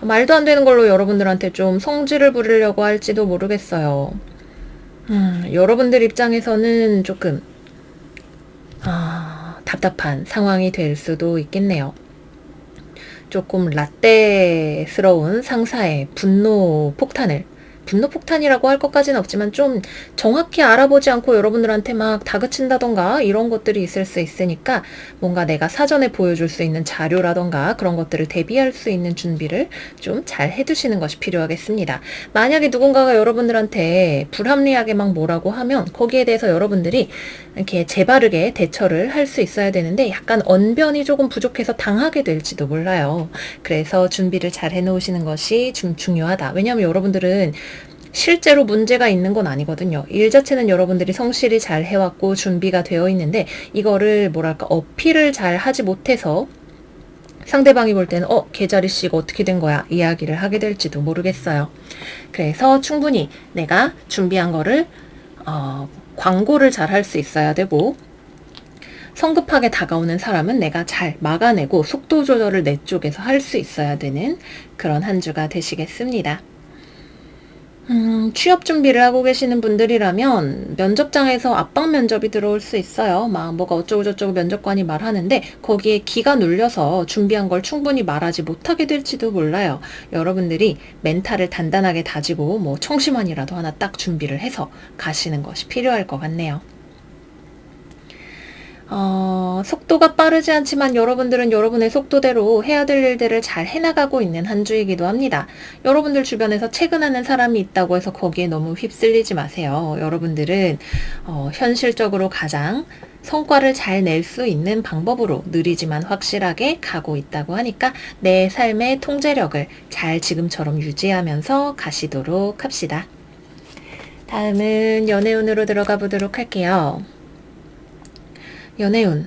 말도 안 되는 걸로 여러분들한테 좀 성질을 부리려고 할지도 모르겠어요. 여러분들 입장에서는 조금 답답한 상황이 될 수도 있겠네요. 조금 라떼스러운 상사의 분노 폭탄이라고 할 것까지는 없지만 좀 정확히 알아보지 않고 여러분들한테 막 다그친다던가 이런 것들이 있을 수 있으니까 뭔가 내가 사전에 보여줄 수 있는 자료라던가 그런 것들을 대비할 수 있는 준비를 좀 잘 해두시는 것이 필요하겠습니다. 만약에 누군가가 여러분들한테 불합리하게 막 뭐라고 하면 거기에 대해서 여러분들이 이렇게 재바르게 대처를 할 수 있어야 되는데 약간 언변이 조금 부족해서 당하게 될지도 몰라요. 그래서 준비를 잘 해놓으시는 것이 좀 중요하다. 왜냐하면 여러분들은 실제로 문제가 있는 건 아니거든요. 일 자체는 여러분들이 성실히 잘 해왔고 준비가 되어 있는데 이거를 뭐랄까 어필을 잘 하지 못해서 상대방이 볼 때는 개자리씨 이거 어떻게 된 거야 이야기를 하게 될지도 모르겠어요. 그래서 충분히 내가 준비한 거를 광고를 잘 할 수 있어야 되고 성급하게 다가오는 사람은 내가 잘 막아내고 속도 조절을 내 쪽에서 할 수 있어야 되는 그런 한 주가 되시겠습니다. 취업 준비를 하고 계시는 분들이라면 면접장에서 압박 면접이 들어올 수 있어요. 막 뭐가 어쩌고저쩌고 면접관이 말하는데 거기에 기가 눌려서 준비한 걸 충분히 말하지 못하게 될지도 몰라요. 여러분들이 멘탈을 단단하게 다지고 뭐 청심환이라도 하나 딱 준비를 해서 가시는 것이 필요할 것 같네요. 속도가 빠르지 않지만 여러분들은 여러분의 속도대로 해야 될 일들을 잘 해나가고 있는 한 주이기도 합니다. 여러분들 주변에서 퇴근하는 사람이 있다고 해서 거기에 너무 휩쓸리지 마세요. 여러분들은 현실적으로 가장 성과를 잘 낼 수 있는 방법으로 느리지만 확실하게 가고 있다고 하니까 내 삶의 통제력을 잘 지금처럼 유지하면서 가시도록 합시다. 다음은 연애운으로 들어가 보도록 할게요. 연애운.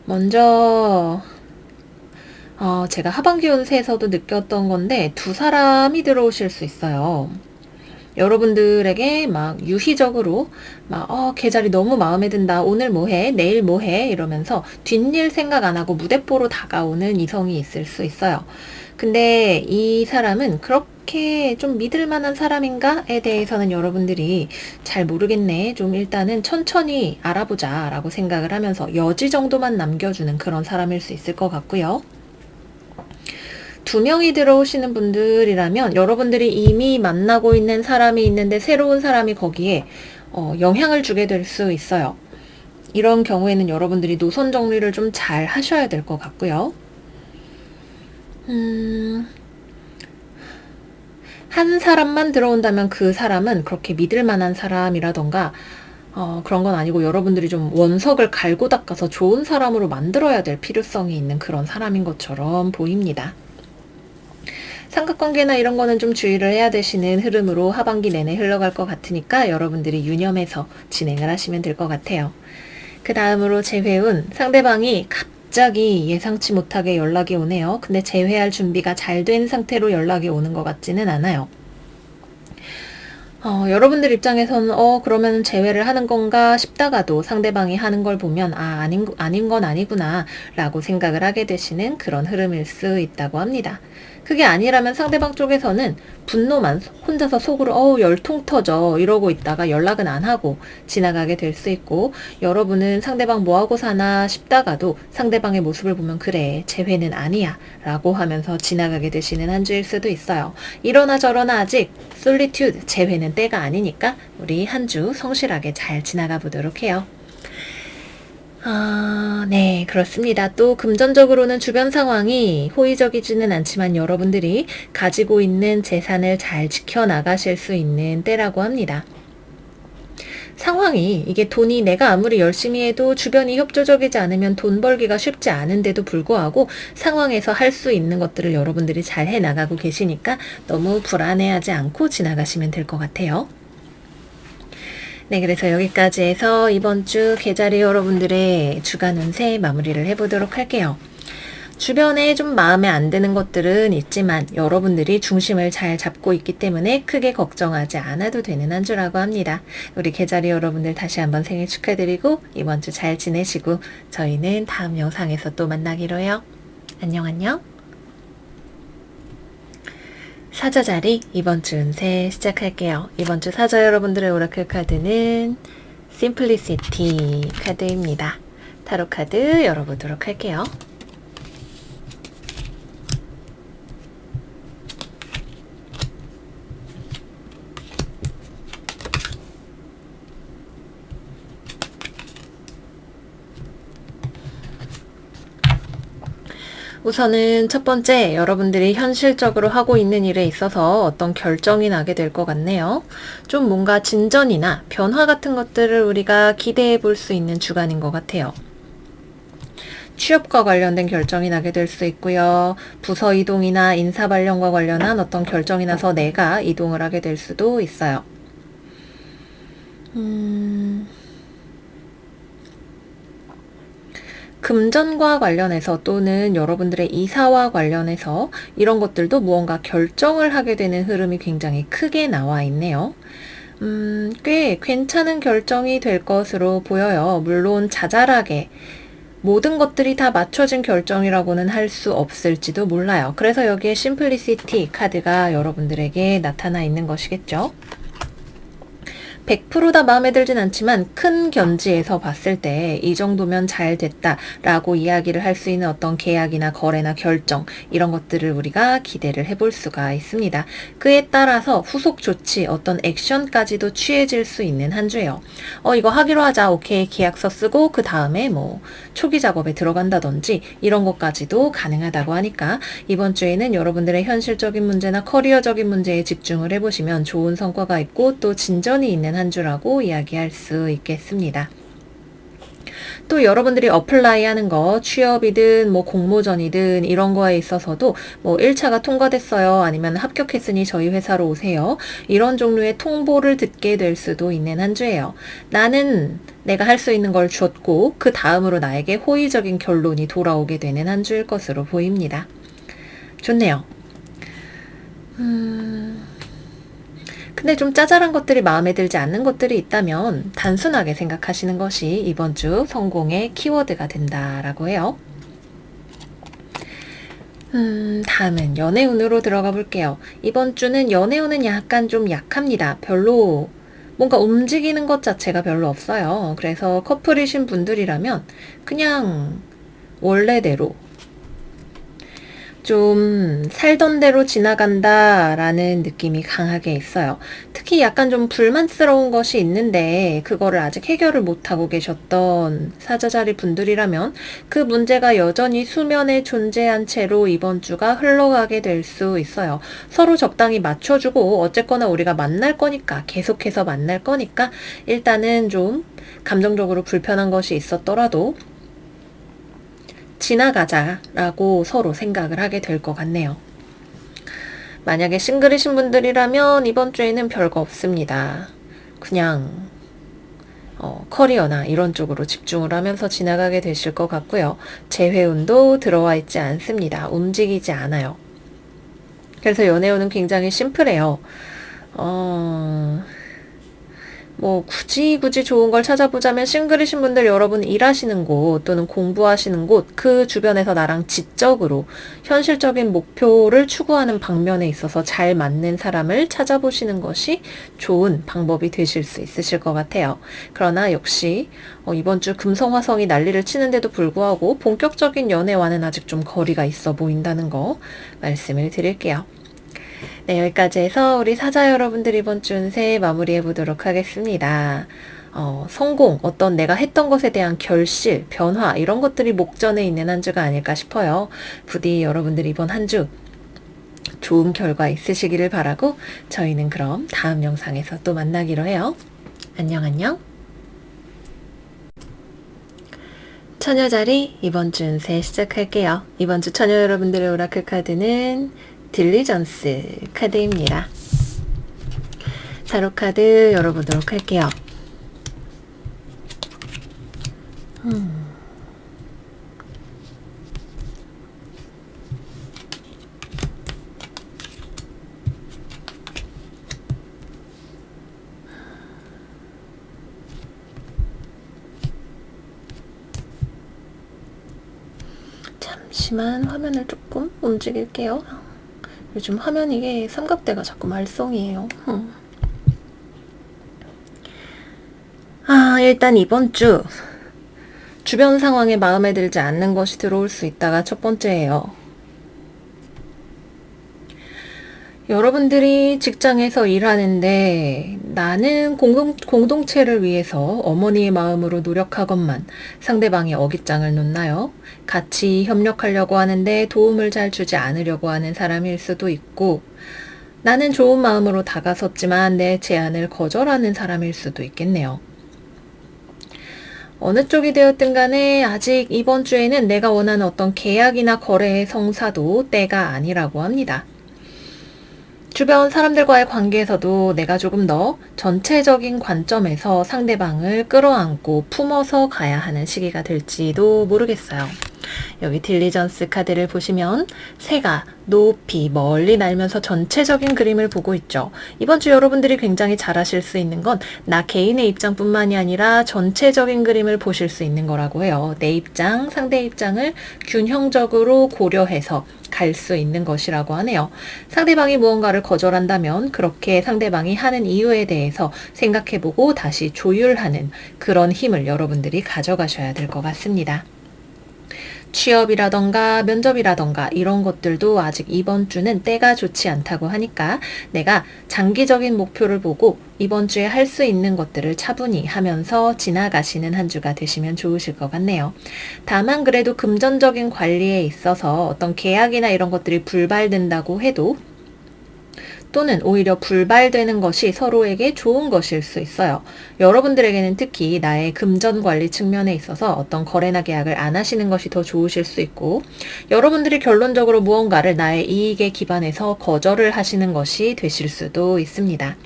먼저 제가 하반기 운세에서도 느꼈던 건데 두 사람이 들어오실 수 있어요. 여러분들에게 막 유희적으로 막 계자리 너무 마음에 든다. 오늘 뭐해? 내일 뭐해? 이러면서 뒷일 생각 안 하고 무대뽀로 다가오는 이성이 있을 수 있어요. 근데 이 사람은 그렇게 좀 믿을 만한 사람인가에 대해서는 여러분들이 잘 모르겠네. 좀 일단은 천천히 알아보자 라고 생각을 하면서 여지 정도만 남겨주는 그런 사람일 수 있을 것 같고요. 2명이 들어오시는 분들이라면 여러분들이 이미 만나고 있는 사람이 있는데 새로운 사람이 거기에 영향을 주게 될 수 있어요. 이런 경우에는 여러분들이 노선 정리를 좀 잘 하셔야 될 것 같고요. 한 사람만 들어온다면 그 사람은 그렇게 믿을 만한 사람이라던가 그런 건 아니고 여러분들이 좀 원석을 갈고 닦아서 좋은 사람으로 만들어야 될 필요성이 있는 그런 사람인 것처럼 보입니다. 삼각관계나 이런 거는 좀 주의를 해야 되시는 흐름으로 하반기 내내 흘러갈 것 같으니까 여러분들이 유념해서 진행을 하시면 될 것 같아요. 그 다음으로 재회운, 상대방이 갑자기 예상치 못하게 연락이 오네요. 근데 재회할 준비가 잘 된 상태로 연락이 오는 것 같지는 않아요. 여러분들 입장에서는 그러면 재회를 하는 건가 싶다가도 상대방이 하는 걸 보면 아닌 건 아니구나 라고 생각을 하게 되시는 그런 흐름일 수 있다고 합니다. 그게 아니라면 상대방 쪽에서는 분노만 혼자서 속으로 열통 터져 이러고 있다가 연락은 안 하고 지나가게 될 수 있고, 여러분은 상대방 뭐하고 사나 싶다가도 상대방의 모습을 보면 그래 재회는 아니야 라고 하면서 지나가게 되시는 한 주일 수도 있어요. 이러나 저러나 아직 솔리튜드 재회는 때가 아니니까 우리 한 주 성실하게 잘 지나가 보도록 해요. 네, 그렇습니다. 또 금전적으로는 주변 상황이 호의적이지는 않지만 여러분들이 가지고 있는 재산을 잘 지켜나가실 수 있는 때라고 합니다. 상황이 이게 돈이 내가 아무리 열심히 해도 주변이 협조적이지 않으면 돈 벌기가 쉽지 않은데도 불구하고 상황에서 할 수 있는 것들을 여러분들이 잘 해나가고 계시니까 너무 불안해하지 않고 지나가시면 될 것 같아요. 네, 그래서 여기까지 해서 이번 주 계자리 여러분들의 주간 운세 마무리를 해보도록 할게요. 주변에 좀 마음에 안 드는 것들은 있지만 여러분들이 중심을 잘 잡고 있기 때문에 크게 걱정하지 않아도 되는 한 주라고 합니다. 우리 계자리 여러분들 다시 한번 생일 축하드리고 이번 주 잘 지내시고 저희는 다음 영상에서 또 만나기로 해요. 안녕. 사자 자리 이번 주 운세 시작할게요. 이번 주 사자 여러분들의 오라클 카드는 심플리시티 카드입니다. 타로 카드 열어보도록 할게요. 우선은 첫 번째, 여러분들이 현실적으로 하고 있는 일에 있어서 어떤 결정이 나게 될 것 같네요. 좀 뭔가 진전이나 변화 같은 것들을 우리가 기대해 볼 수 있는 주간인 것 같아요. 취업과 관련된 결정이 나게 될 수 있고요. 부서 이동이나 인사 발령과 관련한 어떤 결정이 나서 내가 이동을 하게 될 수도 있어요. 금전과 관련해서 또는 여러분들의 이사와 관련해서 이런 것들도 무언가 결정을 하게 되는 흐름이 굉장히 크게 나와 있네요. 꽤 괜찮은 결정이 될 것으로 보여요. 물론 자잘하게 모든 것들이 다 맞춰진 결정이라고는 할 수 없을지도 몰라요. 그래서 여기에 심플리시티 카드가 여러분들에게 나타나 있는 것이겠죠. 100% 마음에 들진 않지만 큰 견지에서 봤을 때 이 정도면 잘 됐다라고 이야기를 할 수 있는 어떤 계약이나 거래나 결정 이런 것들을 우리가 기대를 해볼 수가 있습니다. 그에 따라서 후속 조치 어떤 액션까지도 취해질 수 있는 한 주예요. 이거 하기로 하자. 오케이. 계약서 쓰고 그 다음에 뭐 초기 작업에 들어간다든지 이런 것까지도 가능하다고 하니까 이번 주에는 여러분들의 현실적인 문제나 커리어적인 문제에 집중을 해보시면 좋은 성과가 있고 또 진전이 있는 한 주라고 이야기할 수 있겠습니다. 또 여러분들이 어플라이 하는 거 취업이든 뭐 공모전이든 이런 거에 있어서도 뭐 1차가 통과됐어요. 아니면 합격했으니 저희 회사로 오세요. 이런 종류의 통보를 듣게 될 수도 있는 한 주예요. 나는 내가 할 수 있는 걸 줬고 그 다음으로 나에게 호의적인 결론이 돌아오게 되는 한 주일 것으로 보입니다. 좋네요. 근데 좀 짜잘한 것들이 마음에 들지 않는 것들이 있다면 단순하게 생각하시는 것이 이번 주 성공의 키워드가 된다라고 해요. 다음은 연애운으로 들어가 볼게요. 이번 주는 연애운은 약간 좀 약합니다. 별로 뭔가 움직이는 것 자체가 별로 없어요. 그래서 커플이신 분들이라면 그냥 원래대로 좀 살던 대로 지나간다라는 느낌이 강하게 있어요. 특히 약간 좀 불만스러운 것이 있는데 그거를 아직 해결을 못하고 계셨던 사자자리 분들이라면 그 문제가 여전히 수면에 존재한 채로 이번 주가 흘러가게 될 수 있어요. 서로 적당히 맞춰주고 어쨌거나 우리가 만날 거니까 계속해서 만날 거니까 일단은 좀 감정적으로 불편한 것이 있었더라도 지나가자라고 서로 생각을 하게 될 것 같네요. 만약에 싱글이신 분들이라면 이번 주에는 별거 없습니다. 그냥 커리어나 이런 쪽으로 집중을 하면서 지나가게 되실 것 같고요. 재회운도 들어와 있지 않습니다. 움직이지 않아요. 그래서 연애운은 굉장히 심플해요. 뭐 굳이 좋은 걸 찾아보자면 싱글이신 분들 여러분 일하시는 곳 또는 공부하시는 곳 그 주변에서 나랑 지적으로 현실적인 목표를 추구하는 방면에 있어서 잘 맞는 사람을 찾아보시는 것이 좋은 방법이 되실 수 있으실 것 같아요. 그러나 역시 이번 주 금성화성이 난리를 치는데도 불구하고 본격적인 연애와는 아직 좀 거리가 있어 보인다는 거 말씀을 드릴게요. 네, 여기까지 해서 우리 사자 여러분들 이번 주 운세 마무리해 보도록 하겠습니다. 성공, 어떤 내가 했던 것에 대한 결실, 변화 이런 것들이 목전에 있는 한 주가 아닐까 싶어요. 부디 여러분들 이번 한 주 좋은 결과 있으시기를 바라고 저희는 그럼 다음 영상에서 또 만나기로 해요. 안녕 안녕. 처녀자리 이번 주 운세 시작할게요. 이번 주 처녀 여러분들의 오라클 카드는 딜리전스 카드입니다. 타로 카드 열어보도록 할게요. 잠시만 화면을 조금 움직일게요. 요즘 화면 이게 삼각대가 자꾸 말썽이에요. 일단 이번 주 주변 상황에 마음에 들지 않는 것이 들어올 수 있다가 첫 번째예요. 여러분들이 직장에서 일하는데 나는 공동체를 위해서 어머니의 마음으로 노력하건만 상대방이 어깃장을 놓나요? 같이 협력하려고 하는데 도움을 잘 주지 않으려고 하는 사람일 수도 있고 나는 좋은 마음으로 다가섰지만 내 제안을 거절하는 사람일 수도 있겠네요. 어느 쪽이 되었든 간에 아직 이번 주에는 내가 원하는 어떤 계약이나 거래의 성사도 때가 아니라고 합니다. 주변 사람들과의 관계에서도 내가 조금 더 전체적인 관점에서 상대방을 끌어안고 품어서 가야 하는 시기가 될지도 모르겠어요. 여기 딜리전스 카드를 보시면 새가 높이 멀리 날면서 전체적인 그림을 보고 있죠. 이번 주 여러분들이 굉장히 잘하실 수 있는 건 나 개인의 입장뿐만이 아니라 전체적인 그림을 보실 수 있는 거라고 해요. 내 입장, 상대 입장을 균형적으로 고려해서 갈 수 있는 것이라고 하네요. 상대방이 무언가를 거절한다면 그렇게 상대방이 하는 이유에 대해서 생각해보고 다시 조율하는 그런 힘을 여러분들이 가져가셔야 될 것 같습니다. 취업이라던가 면접이라던가 이런 것들도 아직 이번 주는 때가 좋지 않다고 하니까 내가 장기적인 목표를 보고 이번 주에 할 수 있는 것들을 차분히 하면서 지나가시는 한 주가 되시면 좋으실 것 같네요. 다만 그래도 금전적인 관리에 있어서 어떤 계약이나 이런 것들이 불발된다고 해도 또는 오히려 불발되는 것이 서로에게 좋은 것일 수 있어요. 여러분들에게는 특히 나의 금전 관리 측면에 있어서 어떤 거래나 계약을 안 하시는 것이 더 좋으실 수 있고 여러분들이 결론적으로 무언가를 나의 이익에 기반해서 거절을 하시는 것이 되실 수도 있습니다.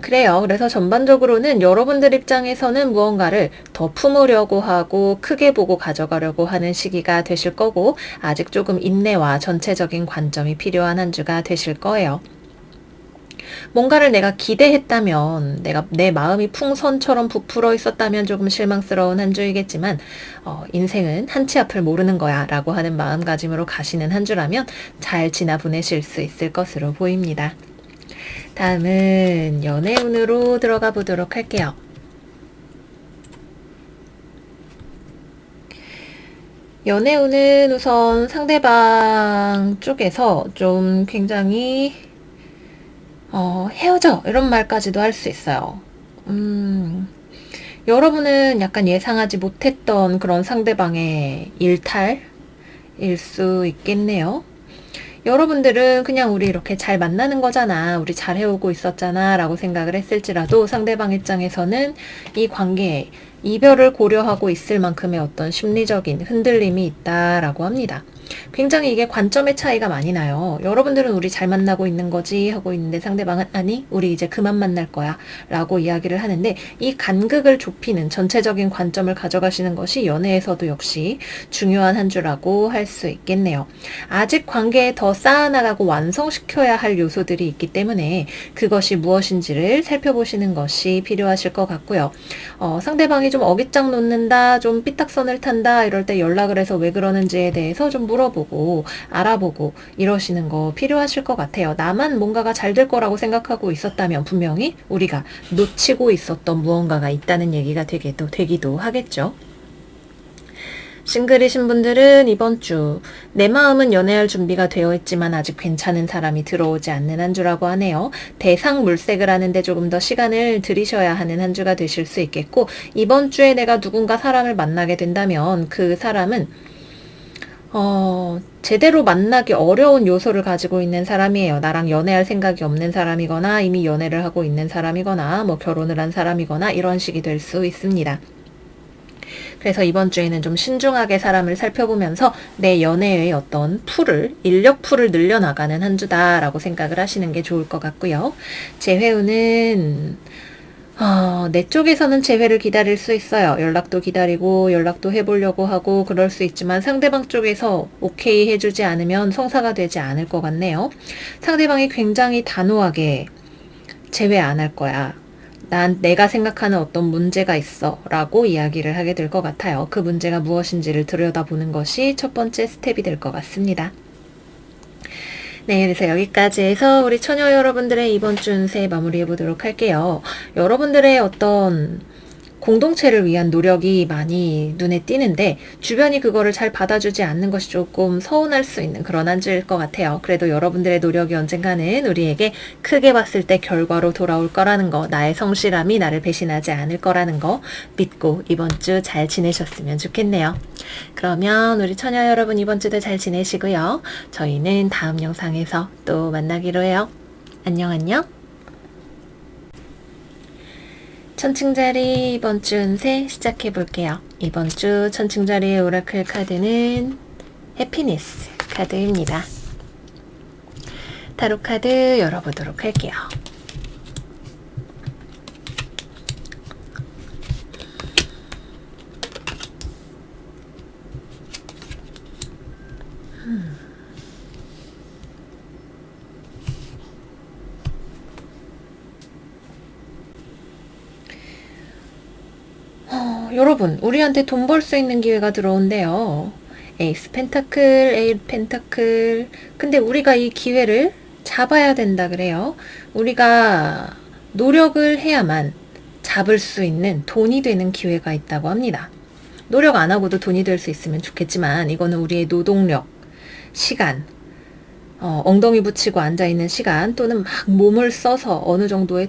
그래요. 그래서 전반적으로는 여러분들 입장에서는 무언가를 더 품으려고 하고 크게 보고 가져가려고 하는 시기가 되실 거고 아직 조금 인내와 전체적인 관점이 필요한 한 주가 되실 거예요. 뭔가를 내가 기대했다면, 내 마음이 풍선처럼 부풀어 있었다면 조금 실망스러운 한 주이겠지만, 인생은 한치 앞을 모르는 거야 라고 하는 마음가짐으로 가시는 한 주라면 잘 지나 보내실 수 있을 것으로 보입니다. 다음은 연애운으로 들어가 보도록 할게요. 연애운은 우선 상대방 쪽에서 좀 굉장히 헤어져 이런 말까지도 할 수 있어요. 여러분은 약간 예상하지 못했던 그런 상대방의 일탈일 수 있겠네요. 여러분들은 그냥 우리 이렇게 잘 만나는 거잖아, 우리 잘 해오고 있었잖아 라고 생각을 했을지라도 상대방 입장에서는 이 관계에 이별을 고려하고 있을 만큼의 어떤 심리적인 흔들림이 있다라고 합니다. 굉장히 이게 관점의 차이가 많이 나요. 여러분들은 우리 잘 만나고 있는 거지 하고 있는데 상대방은 아니 우리 이제 그만 만날 거야 라고 이야기를 하는데, 이 간극을 좁히는 전체적인 관점을 가져가시는 것이 연애에서도 역시 중요한 한 주라고 할 수 있겠네요. 아직 관계에 더 쌓아나가고 완성시켜야 할 요소들이 있기 때문에 그것이 무엇인지를 살펴보시는 것이 필요하실 것 같고요. 상대방이 좀 어깃장 놓는다, 좀 삐딱선을 탄다 이럴 때 연락을 해서 왜 그러는지에 대해서 좀 물어보고 알아보고 이러시는 거 필요하실 것 같아요. 나만 뭔가가 잘 될 거라고 생각하고 있었다면 분명히 우리가 놓치고 있었던 무언가가 있다는 얘기가 되기도 하겠죠. 싱글이신 분들은 이번 주 내 마음은 연애할 준비가 되어 있지만 아직 괜찮은 사람이 들어오지 않는 한 주라고 하네요. 대상 물색을 하는데 조금 더 시간을 들이셔야 하는 한 주가 되실 수 있겠고, 이번 주에 내가 누군가 사람을 만나게 된다면 그 사람은 제대로 만나기 어려운 요소를 가지고 있는 사람이에요. 나랑 연애할 생각이 없는 사람이거나 이미 연애를 하고 있는 사람이거나 뭐 결혼을 한 사람이거나 이런 식이 될 수 있습니다. 그래서 이번 주에는 좀 신중하게 사람을 살펴보면서 내 연애의 어떤 인력 풀을 늘려나가는 한 주다라고 생각을 하시는 게 좋을 것 같고요. 재회운은 내 쪽에서는 재회를 기다릴 수 있어요. 연락도 기다리고 연락도 해보려고 하고 그럴 수 있지만 상대방 쪽에서 오케이 해주지 않으면 성사가 되지 않을 것 같네요. 상대방이 굉장히 단호하게 재회 안 할 거야, 내가 생각하는 어떤 문제가 있어 라고 이야기를 하게 될 것 같아요. 그 문제가 무엇인지를 들여다보는 것이 첫 번째 스텝이 될 것 같습니다. 네, 그래서 여기까지 해서 우리 처녀 여러분들의 이번 주 운세 마무리해 보도록 할게요. 여러분들의 어떤 공동체를 위한 노력이 많이 눈에 띄는데 주변이 그거를 잘 받아주지 않는 것이 조금 서운할 수 있는 그런 한 주일 것 같아요. 그래도 여러분들의 노력이 언젠가는 우리에게 크게 봤을 때 결과로 돌아올 거라는 거, 나의 성실함이 나를 배신하지 않을 거라는 거 믿고 이번 주 잘 지내셨으면 좋겠네요. 그러면 우리 처녀 여러분 이번 주도 잘 지내시고요. 저희는 다음 영상에서 또 만나기로 해요. 안녕 안녕. 천칭자리 이번 주 운세 시작해 볼게요. 이번 주 천칭자리의 오라클 카드는 해피니스 카드입니다. 타로 카드 열어보도록 할게요. 여러분, 우리한테 돈 벌 수 있는 기회가 들어온대요. 에이스 펜타클, 에잇 펜타클. 근데 우리가 이 기회를 잡아야 된다 그래요. 우리가 노력을 해야만 잡을 수 있는 돈이 되는 기회가 있다고 합니다. 노력 안 하고도 돈이 될 수 있으면 좋겠지만 이거는 우리의 노동력, 시간, 엉덩이 붙이고 앉아있는 시간 또는 막 몸을 써서 어느 정도의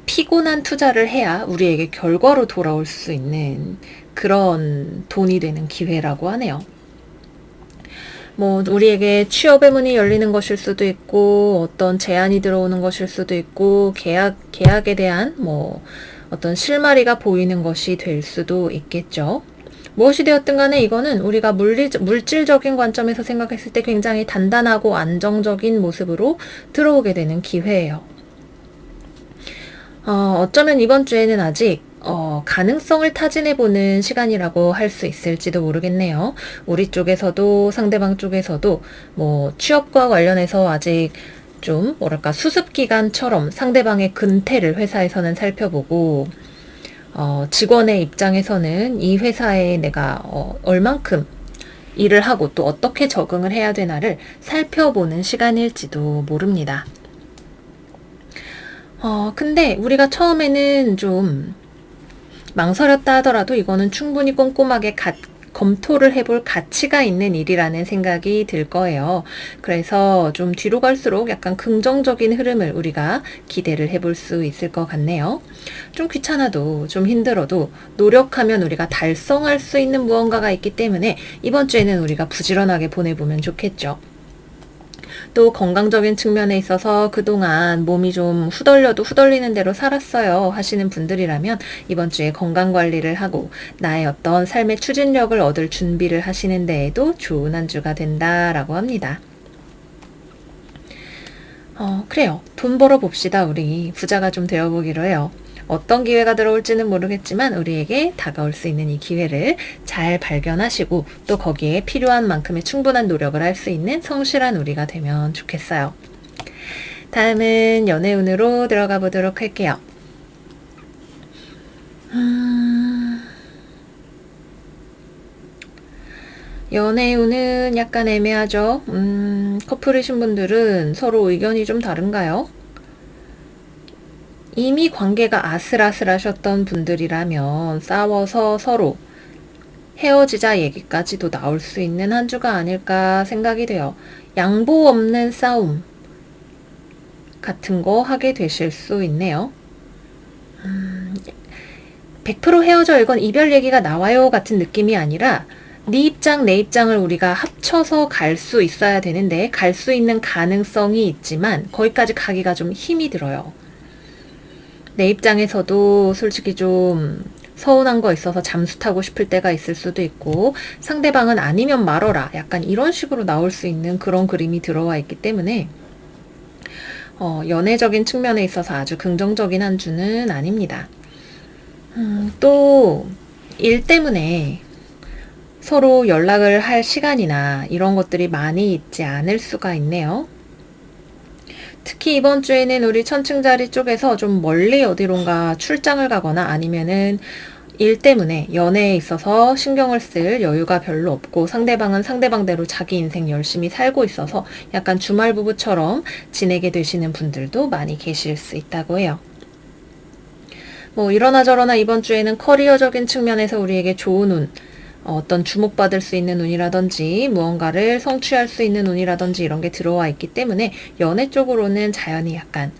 피곤한 투자를 해야 우리에게 결과로 돌아올 수 있는 그런 돈이 되는 기회라고 하네요. 뭐 우리에게 취업의 문이 열리는 것일 수도 있고 어떤 제안이 들어오는 것일 수도 있고 계약에 대한 뭐 어떤 실마리가 보이는 것이 될 수도 있겠죠. 무엇이 되었든 간에 이거는 우리가 물질적인 관점에서 생각했을 때 굉장히 단단하고 안정적인 모습으로 들어오게 되는 기회예요. 어쩌면 이번 주에는 아직 가능성을 타진해보는 시간이라고 할 수 있을지도 모르겠네요. 우리 쪽에서도 상대방 쪽에서도 뭐 취업과 관련해서 아직 좀 뭐랄까 수습기간처럼 상대방의 근태를 회사에서는 살펴보고 직원의 입장에서는 이 회사에 내가 얼만큼 일을 하고 또 어떻게 적응을 해야 되나를 살펴보는 시간일지도 모릅니다. 근데 우리가 처음에는 좀 망설였다 하더라도 이거는 충분히 꼼꼼하게 검토를 해볼 가치가 있는 일이라는 생각이 들 거예요. 그래서 좀 뒤로 갈수록 약간 긍정적인 흐름을 우리가 기대를 해볼 수 있을 것 같네요. 좀 귀찮아도 좀 힘들어도 노력하면 우리가 달성할 수 있는 무언가가 있기 때문에 이번 주에는 우리가 부지런하게 보내보면 좋겠죠. 또 건강적인 측면에 있어서 그동안 몸이 좀 후덜려도 후덜리는 대로 살았어요 하시는 분들이라면 이번 주에 건강관리를 하고 나의 어떤 삶의 추진력을 얻을 준비를 하시는 데에도 좋은 한 주가 된다라고 합니다. 그래요. 돈 벌어 봅시다. 우리 부자가 좀 되어보기로 해요. 어떤 기회가 들어올지는 모르겠지만 우리에게 다가올 수 있는 이 기회를 잘 발견하시고 또 거기에 필요한 만큼의 충분한 노력을 할 수 있는 성실한 우리가 되면 좋겠어요. 다음은 연애운으로 들어가 보도록 할게요. 연애운은 약간 애매하죠. 커플이신 분들은 서로 의견이 좀 다른가요? 이미 관계가 아슬아슬하셨던 분들이라면 싸워서 서로 헤어지자 얘기까지도 나올 수 있는 한 주가 아닐까 생각이 돼요. 양보 없는 싸움 같은 거 하게 되실 수 있네요. 100% 헤어져 이건 이별 얘기가 나와요 같은 느낌이 아니라 네 입장 내 입장을 우리가 합쳐서 갈 수 있어야 되는데 갈 수 있는 가능성이 있지만 거기까지 가기가 좀 힘이 들어요. 내 입장에서도 솔직히 좀 서운한 거 있어서 잠수 타고 싶을 때가 있을 수도 있고 상대방은 아니면 말어라 약간 이런 식으로 나올 수 있는 그런 그림이 들어와 있기 때문에 연애적인 측면에 있어서 아주 긍정적인 한 주는 아닙니다. 또 일 때문에 서로 연락을 할 시간이나 이런 것들이 많이 있지 않을 수가 있네요. 특히 이번 주에는 우리 천층자리 쪽에서 좀 멀리 어디론가 출장을 가거나 아니면은 일 때문에 연애에 있어서 신경을 쓸 여유가 별로 없고 상대방은 상대방대로 자기 인생 열심히 살고 있어서 약간 주말 부부처럼 지내게 되시는 분들도 많이 계실 수 있다고 해요. 뭐 이러나 저러나 이번 주에는 커리어적인 측면에서 우리에게 좋은 운, 어떤 주목받을 수 있는 운이라든지 무언가를 성취할 수 있는 운이라든지 이런 게 들어와 있기 때문에 연애 쪽으로는 자연히 약간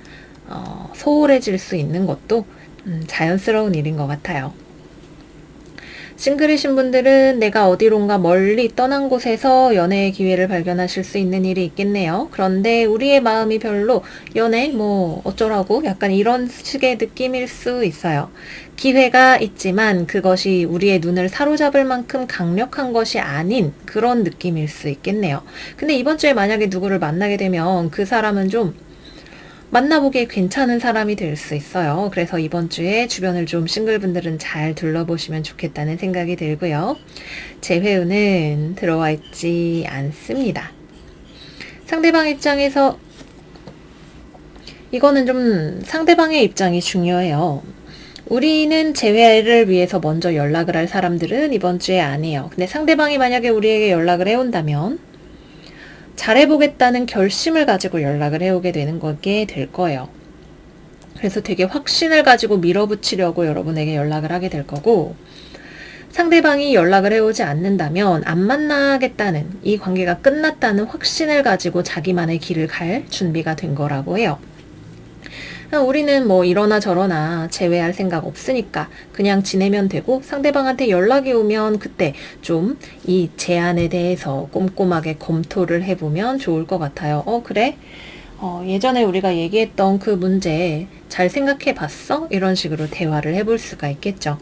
소홀해질 수 있는 것도 자연스러운 일인 것 같아요. 싱글이신 분들은 내가 어디론가 멀리 떠난 곳에서 연애의 기회를 발견하실 수 있는 일이 있겠네요. 그런데 우리의 마음이 별로 연애 뭐 어쩌라고 약간 이런 식의 느낌일 수 있어요. 기회가 있지만 그것이 우리의 눈을 사로잡을 만큼 강력한 것이 아닌 그런 느낌일 수 있겠네요. 근데 이번 주에 만약에 누구를 만나게 되면 그 사람은 좀 만나보기에 괜찮은 사람이 될 수 있어요. 그래서 이번 주에 주변을 좀 싱글분들은 잘 둘러보시면 좋겠다는 생각이 들고요. 재회운은 들어와 있지 않습니다. 상대방 입장에서 이거는 좀 상대방의 입장이 중요해요. 우리는 재회를 위해서 먼저 연락을 할 사람들은 이번 주에 안 해요. 근데 상대방이 만약에 우리에게 연락을 해온다면 잘해보겠다는 결심을 가지고 연락을 해오게 되는 거게 될 거예요. 그래서 되게 확신을 가지고 밀어붙이려고 여러분에게 연락을 하게 될 거고 상대방이 연락을 해오지 않는다면 안 만나겠다는 이 관계가 끝났다는 확신을 가지고 자기만의 길을 갈 준비가 된 거라고 해요. 우리는 뭐 이러나 저러나 제외할 생각 없으니까 그냥 지내면 되고 상대방한테 연락이 오면 그때 좀 이 제안에 대해서 꼼꼼하게 검토를 해보면 좋을 것 같아요. 그래? 예전에 우리가 얘기했던 그 문제 잘 생각해 봤어? 이런 식으로 대화를 해볼 수가 있겠죠.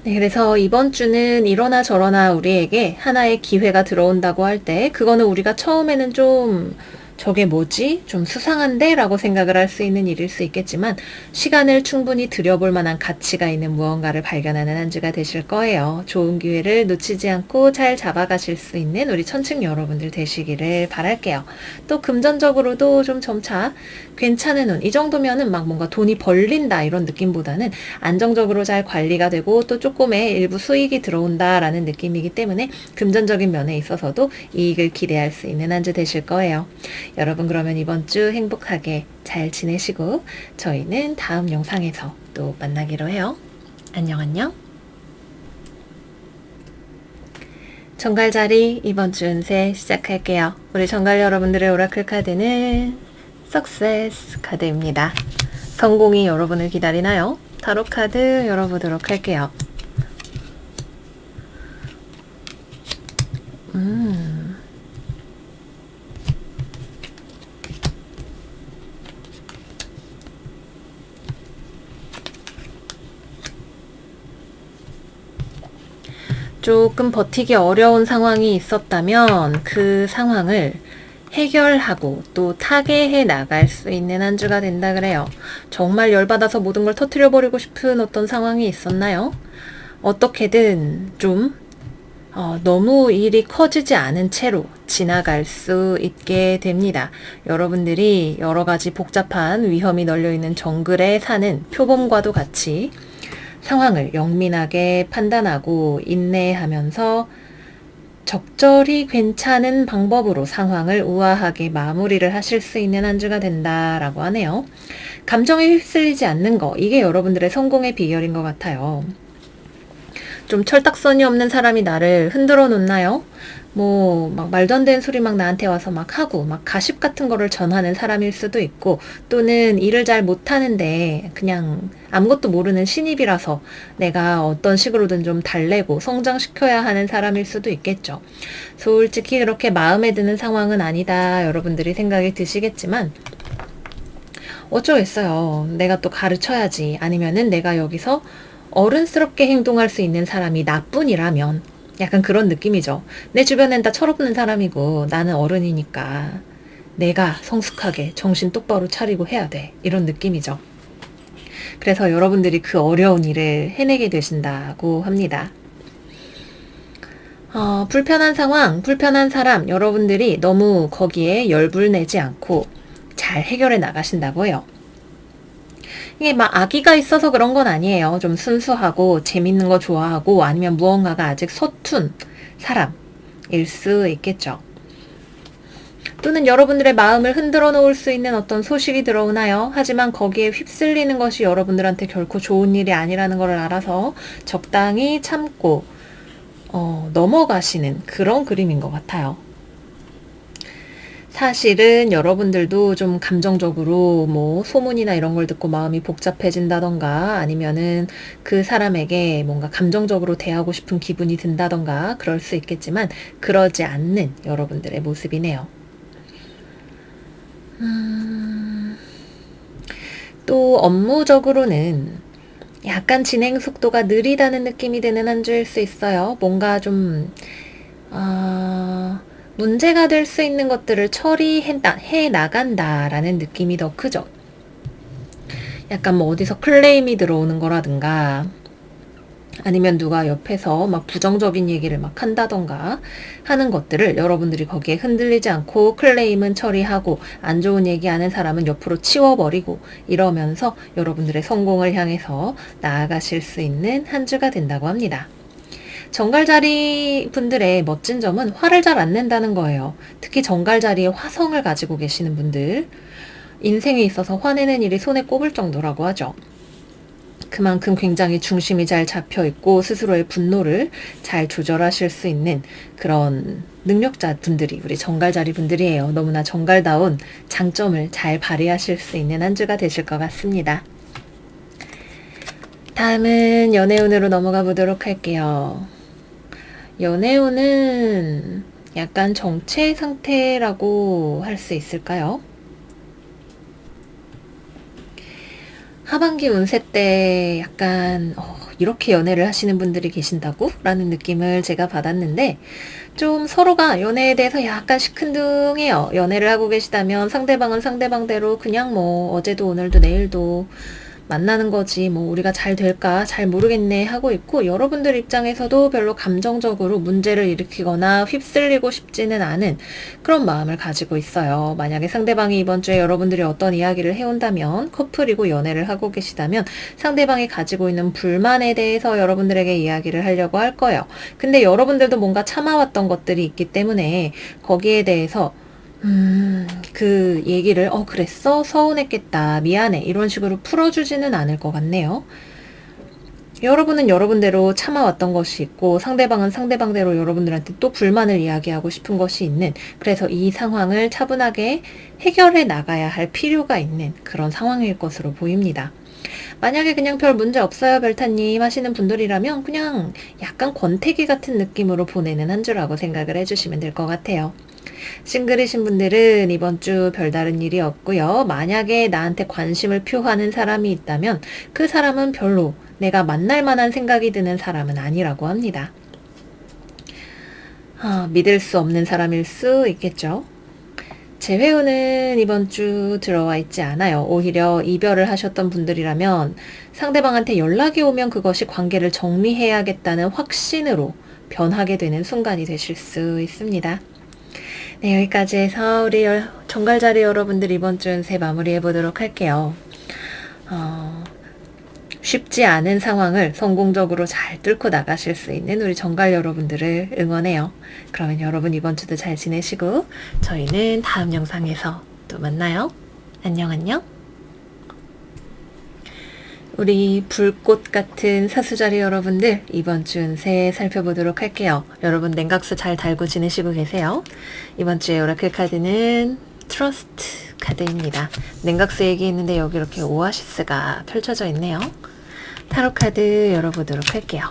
네, 그래서 이번 주는 이러나 저러나 우리에게 하나의 기회가 들어온다고 할 때 그거는 우리가 처음에는 좀 저게 뭐지? 좀 수상한데? 라고 생각을 할 수 있는 일일 수 있겠지만 시간을 충분히 들여볼 만한 가치가 있는 무언가를 발견하는 한 주가 되실 거예요. 좋은 기회를 놓치지 않고 잘 잡아가실 수 있는 우리 천층 여러분들 되시기를 바랄게요. 또 금전적으로도 좀 점차 괜찮은 운, 이 정도면은 막 뭔가 돈이 벌린다 이런 느낌보다는 안정적으로 잘 관리가 되고 또 조금의 일부 수익이 들어온다라는 느낌이기 때문에 금전적인 면에 있어서도 이익을 기대할 수 있는 한 주 되실 거예요. 여러분 그러면 이번 주 행복하게 잘 지내시고 저희는 다음 영상에서 또 만나기로 해요. 안녕 안녕. 정갈자리 이번 주 운세 시작할게요. 우리 정갈 여러분들의 오라클 카드는 석세스 카드입니다. 성공이 여러분을 기다리나요? 타로 카드 열어보도록 할게요. 조금 버티기 어려운 상황이 있었다면 그 상황을 해결하고 또 타개해 나갈 수 있는 한 주가 된다 그래요. 정말 열받아서 모든 걸 터뜨려 버리고 싶은 어떤 상황이 있었나요? 어떻게든 좀 너무 일이 커지지 않은 채로 지나갈 수 있게 됩니다. 여러분들이 여러 가지 복잡한 위험이 널려있는 정글에 사는 표범과도 같이 상황을 영민하게 판단하고 인내하면서 적절히 괜찮은 방법으로 상황을 우아하게 마무리를 하실 수 있는 한 주가 된다라고 하네요. 감정에 휩쓸리지 않는 거, 이게 여러분들의 성공의 비결인 것 같아요. 좀 철딱서니 없는 사람이 나를 흔들어 놓나요? 막 말도 안 되는 소리 막 나한테 와서 막 하고 막 가십 같은 거를 전하는 사람일 수도 있고, 또는 일을 잘 못하는데 그냥 아무것도 모르는 신입이라서 내가 어떤 식으로든 좀 달래고 성장시켜야 하는 사람일 수도 있겠죠. 솔직히 그렇게 마음에 드는 상황은 아니다 여러분들이 생각이 드시겠지만 어쩌겠어요. 내가 또 가르쳐야지. 아니면은 내가 여기서 어른스럽게 행동할 수 있는 사람이 나뿐이라면, 약간 그런 느낌이죠. 내 주변엔 다 철없는 사람이고 나는 어른이니까 내가 성숙하게 정신 똑바로 차리고 해야 돼. 이런 느낌이죠. 그래서 여러분들이 그 어려운 일을 해내게 되신다고 합니다. 불편한 상황, 불편한 사람, 여러분들이 너무 거기에 열불내지 않고 잘 해결해 나가신다고 해요. 이게 막 악의가 있어서 그런 건 아니에요. 좀 순수하고 재밌는 거 좋아하고 아니면 무언가가 아직 서툰 사람일 수 있겠죠. 또는 여러분들의 마음을 흔들어 놓을 수 있는 어떤 소식이 들어오나요? 하지만 거기에 휩쓸리는 것이 여러분들한테 결코 좋은 일이 아니라는 걸 알아서 적당히 참고 넘어가시는 그런 그림인 것 같아요. 사실은 여러분들도 좀 감정적으로 소문이나 이런 걸 듣고 마음이 복잡해진다던가 아니면은 그 사람에게 뭔가 감정적으로 대하고 싶은 기분이 든다던가 그럴 수 있겠지만 그러지 않는 여러분들의 모습이네요. 또 업무적으로는 약간 진행 속도가 느리다는 느낌이 드는 한 주일 수 있어요. 뭔가 좀 문제가 될 수 있는 것들을 처리해 나간다라는 느낌이 더 크죠. 약간 어디서 클레임이 들어오는 거라든가 아니면 누가 옆에서 막 부정적인 얘기를 막 한다던가 하는 것들을 여러분들이 거기에 흔들리지 않고 클레임은 처리하고 안 좋은 얘기하는 사람은 옆으로 치워버리고 이러면서 여러분들의 성공을 향해서 나아가실 수 있는 한 주가 된다고 합니다. 정갈자리 분들의 멋진 점은 화를 잘 안 낸다는 거예요. 특히 정갈자리에 화성을 가지고 계시는 분들, 인생에 있어서 화내는 일이 손에 꼽을 정도라고 하죠. 그만큼 굉장히 중심이 잘 잡혀있고 스스로의 분노를 잘 조절하실 수 있는 그런 능력자 분들이 우리 정갈자리 분들이에요. 너무나 정갈다운 장점을 잘 발휘하실 수 있는 한 주가 되실 것 같습니다. 다음은 연애운으로 넘어가 보도록 할게요. 연애운은 약간 정체 상태라고 할 수 있을까요? 하반기 운세 때 약간 이렇게 연애를 하시는 분들이 계신다고? 라는 느낌을 제가 받았는데, 좀 서로가 연애에 대해서 약간 시큰둥해요. 연애를 하고 계시다면 상대방은 상대방대로 그냥 뭐 어제도 오늘도 내일도 만나는 거지 뭐 우리가 잘 될까 잘 모르겠네 하고 있고, 여러분들 입장에서도 별로 감정적으로 문제를 일으키거나 휩쓸리고 싶지는 않은 그런 마음을 가지고 있어요. 만약에 상대방이 이번 주에 여러분들이 어떤 이야기를 해온다면, 커플이고 연애를 하고 계시다면 상대방이 가지고 있는 불만에 대해서 여러분들에게 이야기를 하려고 할 거예요. 근데 여러분들도 뭔가 참아왔던 것들이 있기 때문에 거기에 대해서 그 얘기를 그랬어? 서운했겠다. 미안해. 이런 식으로 풀어주지는 않을 것 같네요. 여러분은 여러분대로 참아왔던 것이 있고, 상대방은 상대방대로 여러분들한테 또 불만을 이야기하고 싶은 것이 있는, 그래서 이 상황을 차분하게 해결해 나가야 할 필요가 있는 그런 상황일 것으로 보입니다. 만약에 그냥 별 문제 없어요 별타님 하시는 분들이라면 그냥 약간 권태기 같은 느낌으로 보내는 한 주라고 생각을 해주시면 될 것 같아요. 싱글이신 분들은 이번 주 별다른 일이 없고요. 만약에 나한테 관심을 표하는 사람이 있다면 그 사람은 별로 내가 만날 만한 생각이 드는 사람은 아니라고 합니다. 믿을 수 없는 사람일 수 있겠죠. 재회운은 이번 주 들어와 있지 않아요. 오히려 이별을 하셨던 분들이라면 상대방한테 연락이 오면 그것이 관계를 정리해야겠다는 확신으로 변하게 되는 순간이 되실 수 있습니다. 네, 여기까지 해서 우리 정갈자리 여러분들 이번 주 운세 마무리해 보도록 할게요. 쉽지 않은 상황을 성공적으로 잘 뚫고 나가실 수 있는 우리 정갈 여러분들을 응원해요. 그러면 여러분 이번 주도 잘 지내시고 저희는 다음 영상에서 또 만나요. 안녕 안녕. 우리 불꽃 같은 사수자리 여러분들 이번 주 운세 살펴보도록 할게요. 여러분 냉각수 잘 달고 지내시고 계세요? 이번 주에 오라클 카드는 트러스트 카드입니다. 냉각수 얘기했는데 여기 이렇게 오아시스가 펼쳐져 있네요. 타로 카드 열어보도록 할게요.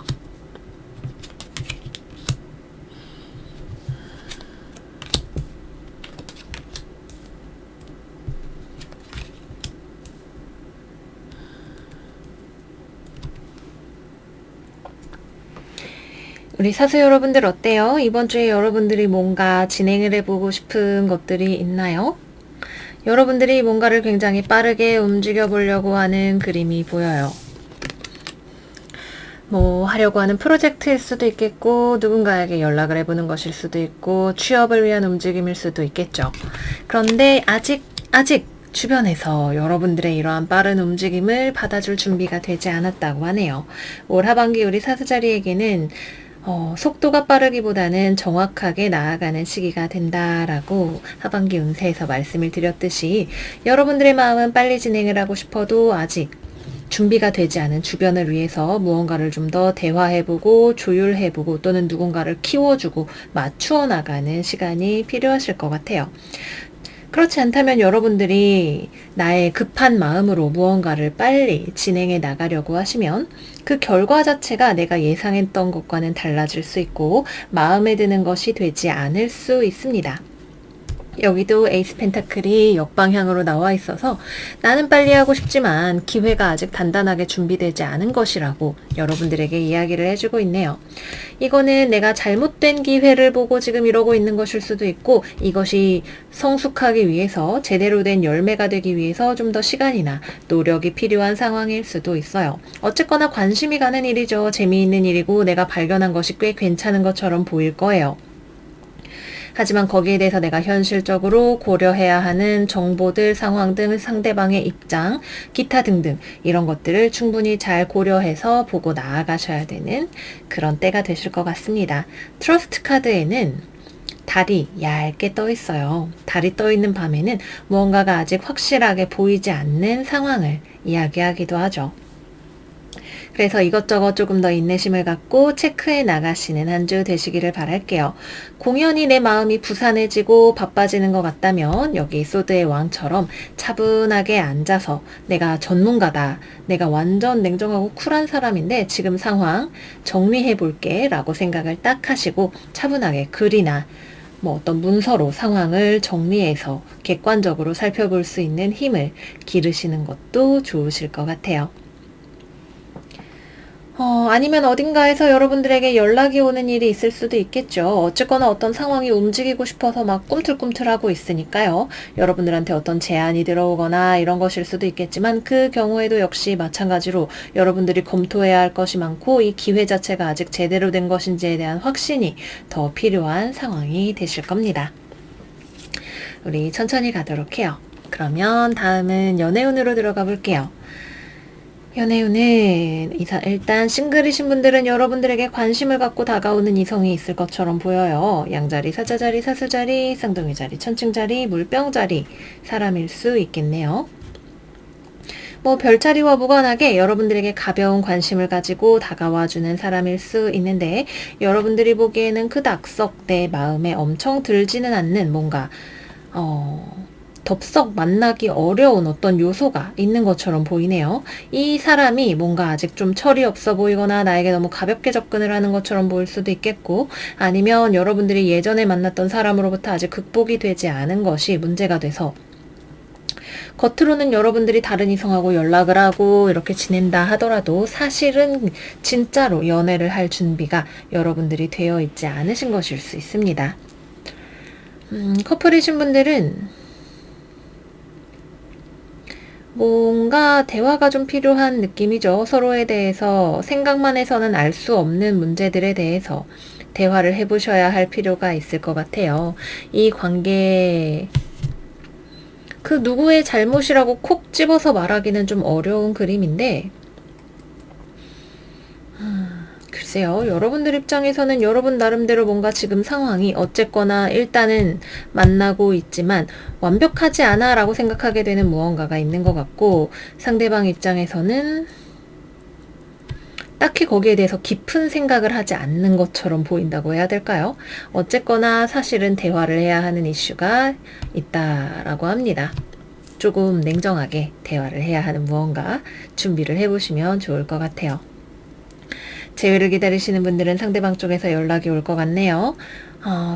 우리 사수 여러분들 어때요? 이번 주에 여러분들이 뭔가 진행을 해보고 싶은 것들이 있나요? 여러분들이 뭔가를 굉장히 빠르게 움직여 보려고 하는 그림이 보여요. 뭐 하려고 하는 프로젝트일 수도 있겠고, 누군가에게 연락을 해보는 것일 수도 있고, 취업을 위한 움직임일 수도 있겠죠. 그런데 아직 주변에서 여러분들의 이러한 빠른 움직임을 받아줄 준비가 되지 않았다고 하네요. 올 하반기 우리 사수자리에게는 속도가 빠르기보다는 정확하게 나아가는 시기가 된다라고 하반기 운세에서 말씀을 드렸듯이, 여러분들의 마음은 빨리 진행을 하고 싶어도 아직 준비가 되지 않은 주변을 위해서 무언가를 좀 더 대화해보고 조율해보고 또는 누군가를 키워주고 맞추어 나가는 시간이 필요하실 것 같아요. 그렇지 않다면 여러분들이 나의 급한 마음으로 무언가를 빨리 진행해 나가려고 하시면 그 결과 자체가 내가 예상했던 것과는 달라질 수 있고 마음에 드는 것이 되지 않을 수 있습니다. 여기도 에이스 펜타클이 역방향으로 나와 있어서 나는 빨리 하고 싶지만 기회가 아직 단단하게 준비되지 않은 것이라고 여러분들에게 이야기를 해주고 있네요. 이거는 내가 잘못된 기회를 보고 지금 이러고 있는 것일 수도 있고, 이것이 성숙하기 위해서 제대로 된 열매가 되기 위해서 좀 더 시간이나 노력이 필요한 상황일 수도 있어요. 어쨌거나 관심이 가는 일이죠. 재미있는 일이고 내가 발견한 것이 꽤 괜찮은 것처럼 보일 거예요. 하지만 거기에 대해서 내가 현실적으로 고려해야 하는 정보들, 상황 등 상대방의 입장, 기타 등등 이런 것들을 충분히 잘 고려해서 보고 나아가셔야 되는 그런 때가 되실 것 같습니다. 트러스트 카드에는 달이 얇게 떠 있어요. 달이 떠 있는 밤에는 무언가가 아직 확실하게 보이지 않는 상황을 이야기하기도 하죠. 그래서 이것저것 조금 더 인내심을 갖고 체크해 나가시는 한 주 되시기를 바랄게요. 공연히 내 마음이 부산해지고 바빠지는 것 같다면 여기 소드의 왕처럼 차분하게 앉아서 내가 전문가다, 내가 완전 냉정하고 쿨한 사람인데 지금 상황 정리해 볼게 라고 생각을 딱 하시고 차분하게 글이나 어떤 문서로 상황을 정리해서 객관적으로 살펴볼 수 있는 힘을 기르시는 것도 좋으실 것 같아요. 아니면 어딘가에서 여러분들에게 연락이 오는 일이 있을 수도 있겠죠. 어쨌거나 어떤 상황이 움직이고 싶어서 막 꿈틀꿈틀하고 있으니까요. 여러분들한테 어떤 제안이 들어오거나 이런 것일 수도 있겠지만 그 경우에도 역시 마찬가지로 여러분들이 검토해야 할 것이 많고 이 기회 자체가 아직 제대로 된 것인지에 대한 확신이 더 필요한 상황이 되실 겁니다. 우리 천천히 가도록 해요. 그러면 다음은 연애운으로 들어가 볼게요. 연애운은 일단 싱글이신 분들은 여러분들에게 관심을 갖고 다가오는 이성이 있을 것처럼 보여요. 양자리, 사자자리, 사수자리, 쌍둥이자리, 천칭자리, 물병자리 사람일 수 있겠네요. 뭐 별자리와 무관하게 여러분들에게 가벼운 관심을 가지고 다가와주는 사람일 수 있는데 여러분들이 보기에는 그닥 썩 내 마음에 엄청 들지는 않는 뭔가 덥석 만나기 어려운 어떤 요소가 있는 것처럼 보이네요. 이 사람이 뭔가 아직 좀 철이 없어 보이거나 나에게 너무 가볍게 접근을 하는 것처럼 보일 수도 있겠고 아니면 여러분들이 예전에 만났던 사람으로부터 아직 극복이 되지 않은 것이 문제가 돼서 겉으로는 여러분들이 다른 이성하고 연락을 하고 이렇게 지낸다 하더라도 사실은 진짜로 연애를 할 준비가 여러분들이 되어 있지 않으신 것일 수 있습니다. 커플이신 분들은 뭔가 대화가 좀 필요한 느낌이죠. 서로에 대해서 생각만 해서는 알 수 없는 문제들에 대해서 대화를 해보셔야 할 필요가 있을 것 같아요. 이 관계 그 누구의 잘못이라고 콕 집어서 말하기는 좀 어려운 그림인데 글쎄요. 여러분들 입장에서는 여러분 나름대로 뭔가 지금 상황이 어쨌거나 일단은 만나고 있지만 완벽하지 않아 라고 생각하게 되는 무언가가 있는 것 같고 상대방 입장에서는 딱히 거기에 대해서 깊은 생각을 하지 않는 것처럼 보인다고 해야 될까요? 어쨌거나 사실은 대화를 해야 하는 이슈가 있다라고 합니다. 조금 냉정하게 대화를 해야 하는 무언가 준비를 해보시면 좋을 것 같아요. 재회를 기다리시는 분들은 상대방 쪽에서 연락이 올 것 같네요.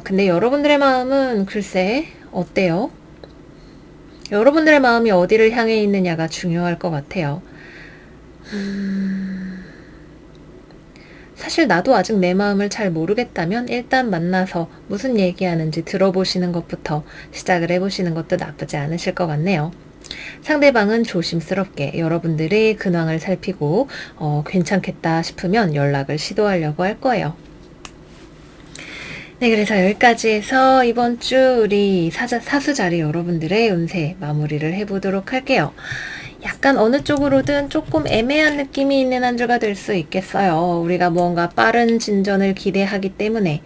근데 여러분들의 마음은 글쎄 어때요? 여러분들의 마음이 어디를 향해 있느냐가 중요할 것 같아요. 사실 나도 아직 내 마음을 잘 모르겠다면 일단 만나서 무슨 얘기하는지 들어보시는 것부터 시작을 해보시는 것도 나쁘지 않으실 것 같네요. 상대방은 조심스럽게 여러분들의 근황을 살피고 괜찮겠다 싶으면 연락을 시도하려고 할 거예요. 네, 그래서 여기까지 해서 이번 주 우리 사수자리 여러분들의 운세 마무리를 해보도록 할게요. 약간 어느 쪽으로든 조금 애매한 느낌이 있는 한 주가 될 수 있겠어요. 우리가 무언가 빠른 진전을 기대하기 때문에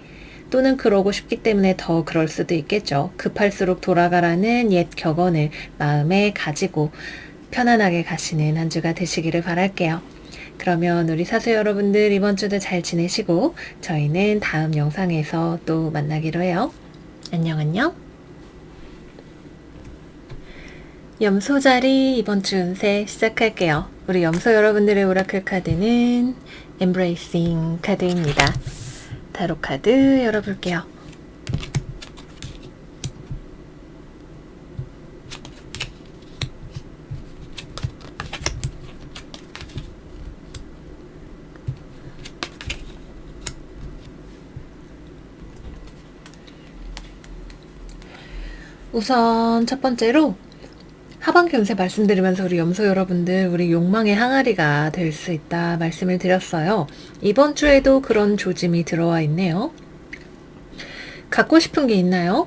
또는 그러고 싶기 때문에 더 그럴 수도 있겠죠. 급할수록 돌아가라는 옛 격언을 마음에 가지고 편안하게 가시는 한 주가 되시기를 바랄게요. 그러면 우리 사수 여러분들 이번 주도 잘 지내시고 저희는 다음 영상에서 또 만나기로 해요. 안녕 안녕. 염소자리 이번 주 운세 시작할게요. 우리 염소 여러분들의 오라클 카드는 Embracing 카드입니다. 타로 카드 열어볼게요. 우선 첫 번째로 하반기 운세 말씀드리면서 우리 염소 여러분들 우리 욕망의 항아리가 될 수 있다 말씀을 드렸어요. 이번 주에도 그런 조짐이 들어와 있네요. 갖고 싶은 게 있나요?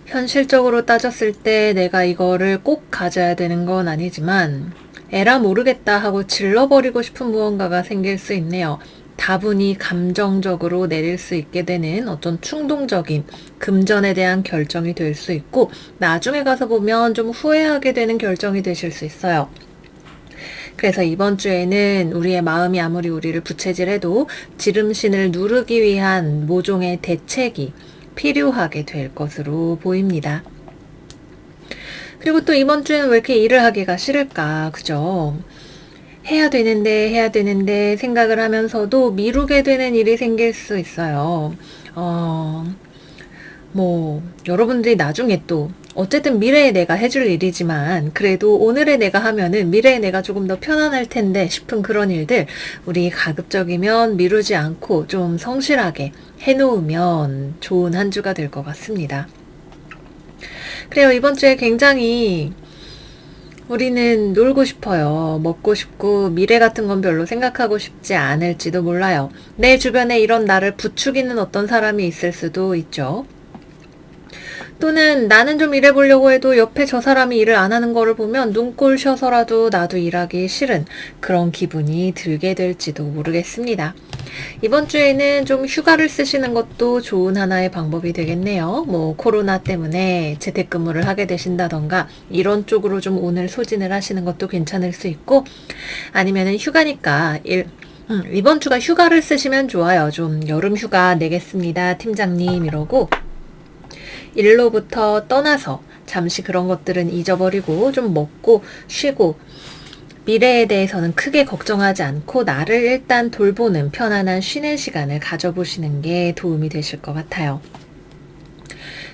현실적으로 따졌을 때 내가 이거를 꼭 가져야 되는 건 아니지만 에라 모르겠다 하고 질러버리고 싶은 무언가가 생길 수 있네요. 다분히 감정적으로 내릴 수 있게 되는 어떤 충동적인 금전에 대한 결정이 될 수 있고 나중에 가서 보면 좀 후회하게 되는 결정이 되실 수 있어요. 그래서 이번 주에는 우리의 마음이 아무리 우리를 부채질해도 지름신을 누르기 위한 모종의 대책이 필요하게 될 것으로 보입니다. 그리고 또 이번 주에는 왜 이렇게 일을 하기가 싫을까, 그죠? 해야 되는데 생각을 하면서도 미루게 되는 일이 생길 수 있어요. 여러분들이 나중에 또 어쨌든 미래의 내가 해줄 일이지만 그래도 오늘의 내가 하면은 미래의 내가 조금 더 편안할 텐데 싶은 그런 일들 우리 가급적이면 미루지 않고 좀 성실하게 해놓으면 좋은 한 주가 될 것 같습니다. 그래요. 이번 주에 굉장히 우리는 놀고 싶어요. 먹고 싶고 미래 같은 건 별로 생각하고 싶지 않을지도 몰라요. 내 주변에 이런 나를 부추기는 어떤 사람이 있을 수도 있죠. 또는 나는 좀 일해보려고 해도 옆에 저 사람이 일을 안 하는 거를 보면 눈꼴 쉬어서라도 나도 일하기 싫은 그런 기분이 들게 될지도 모르겠습니다. 이번 주에는 좀 휴가를 쓰시는 것도 좋은 하나의 방법이 되겠네요. 뭐 코로나 때문에 재택근무를 하게 되신다던가 이런 쪽으로 좀 오늘 소진을 하시는 것도 괜찮을 수 있고 아니면은 휴가니까 이번 주가 휴가를 쓰시면 좋아요. 좀 여름 휴가 내겠습니다. 팀장님 이러고 일로부터 떠나서 잠시 그런 것들은 잊어버리고 좀 먹고 쉬고 미래에 대해서는 크게 걱정하지 않고 나를 일단 돌보는 편안한 쉬는 시간을 가져보시는 게 도움이 되실 것 같아요.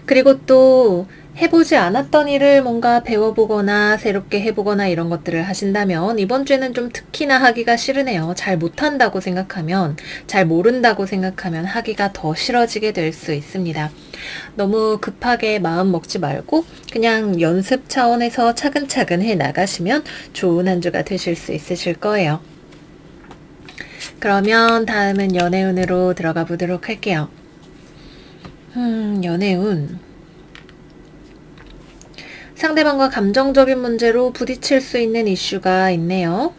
그리고 또 해보지 않았던 일을 뭔가 배워보거나 새롭게 해보거나 이런 것들을 하신다면 이번 주에는 좀 특히나 하기가 싫으네요. 잘 못한다고 생각하면, 잘 모른다고 생각하면 하기가 더 싫어지게 될 수 있습니다. 너무 급하게 마음 먹지 말고 그냥 연습 차원에서 차근차근 해 나가시면 좋은 한 주가 되실 수 있으실 거예요. 그러면 다음은 연애운으로 들어가 보도록 할게요. 연애운. 상대방과 감정적인 문제로 부딪힐 수 있는 이슈가 있네요.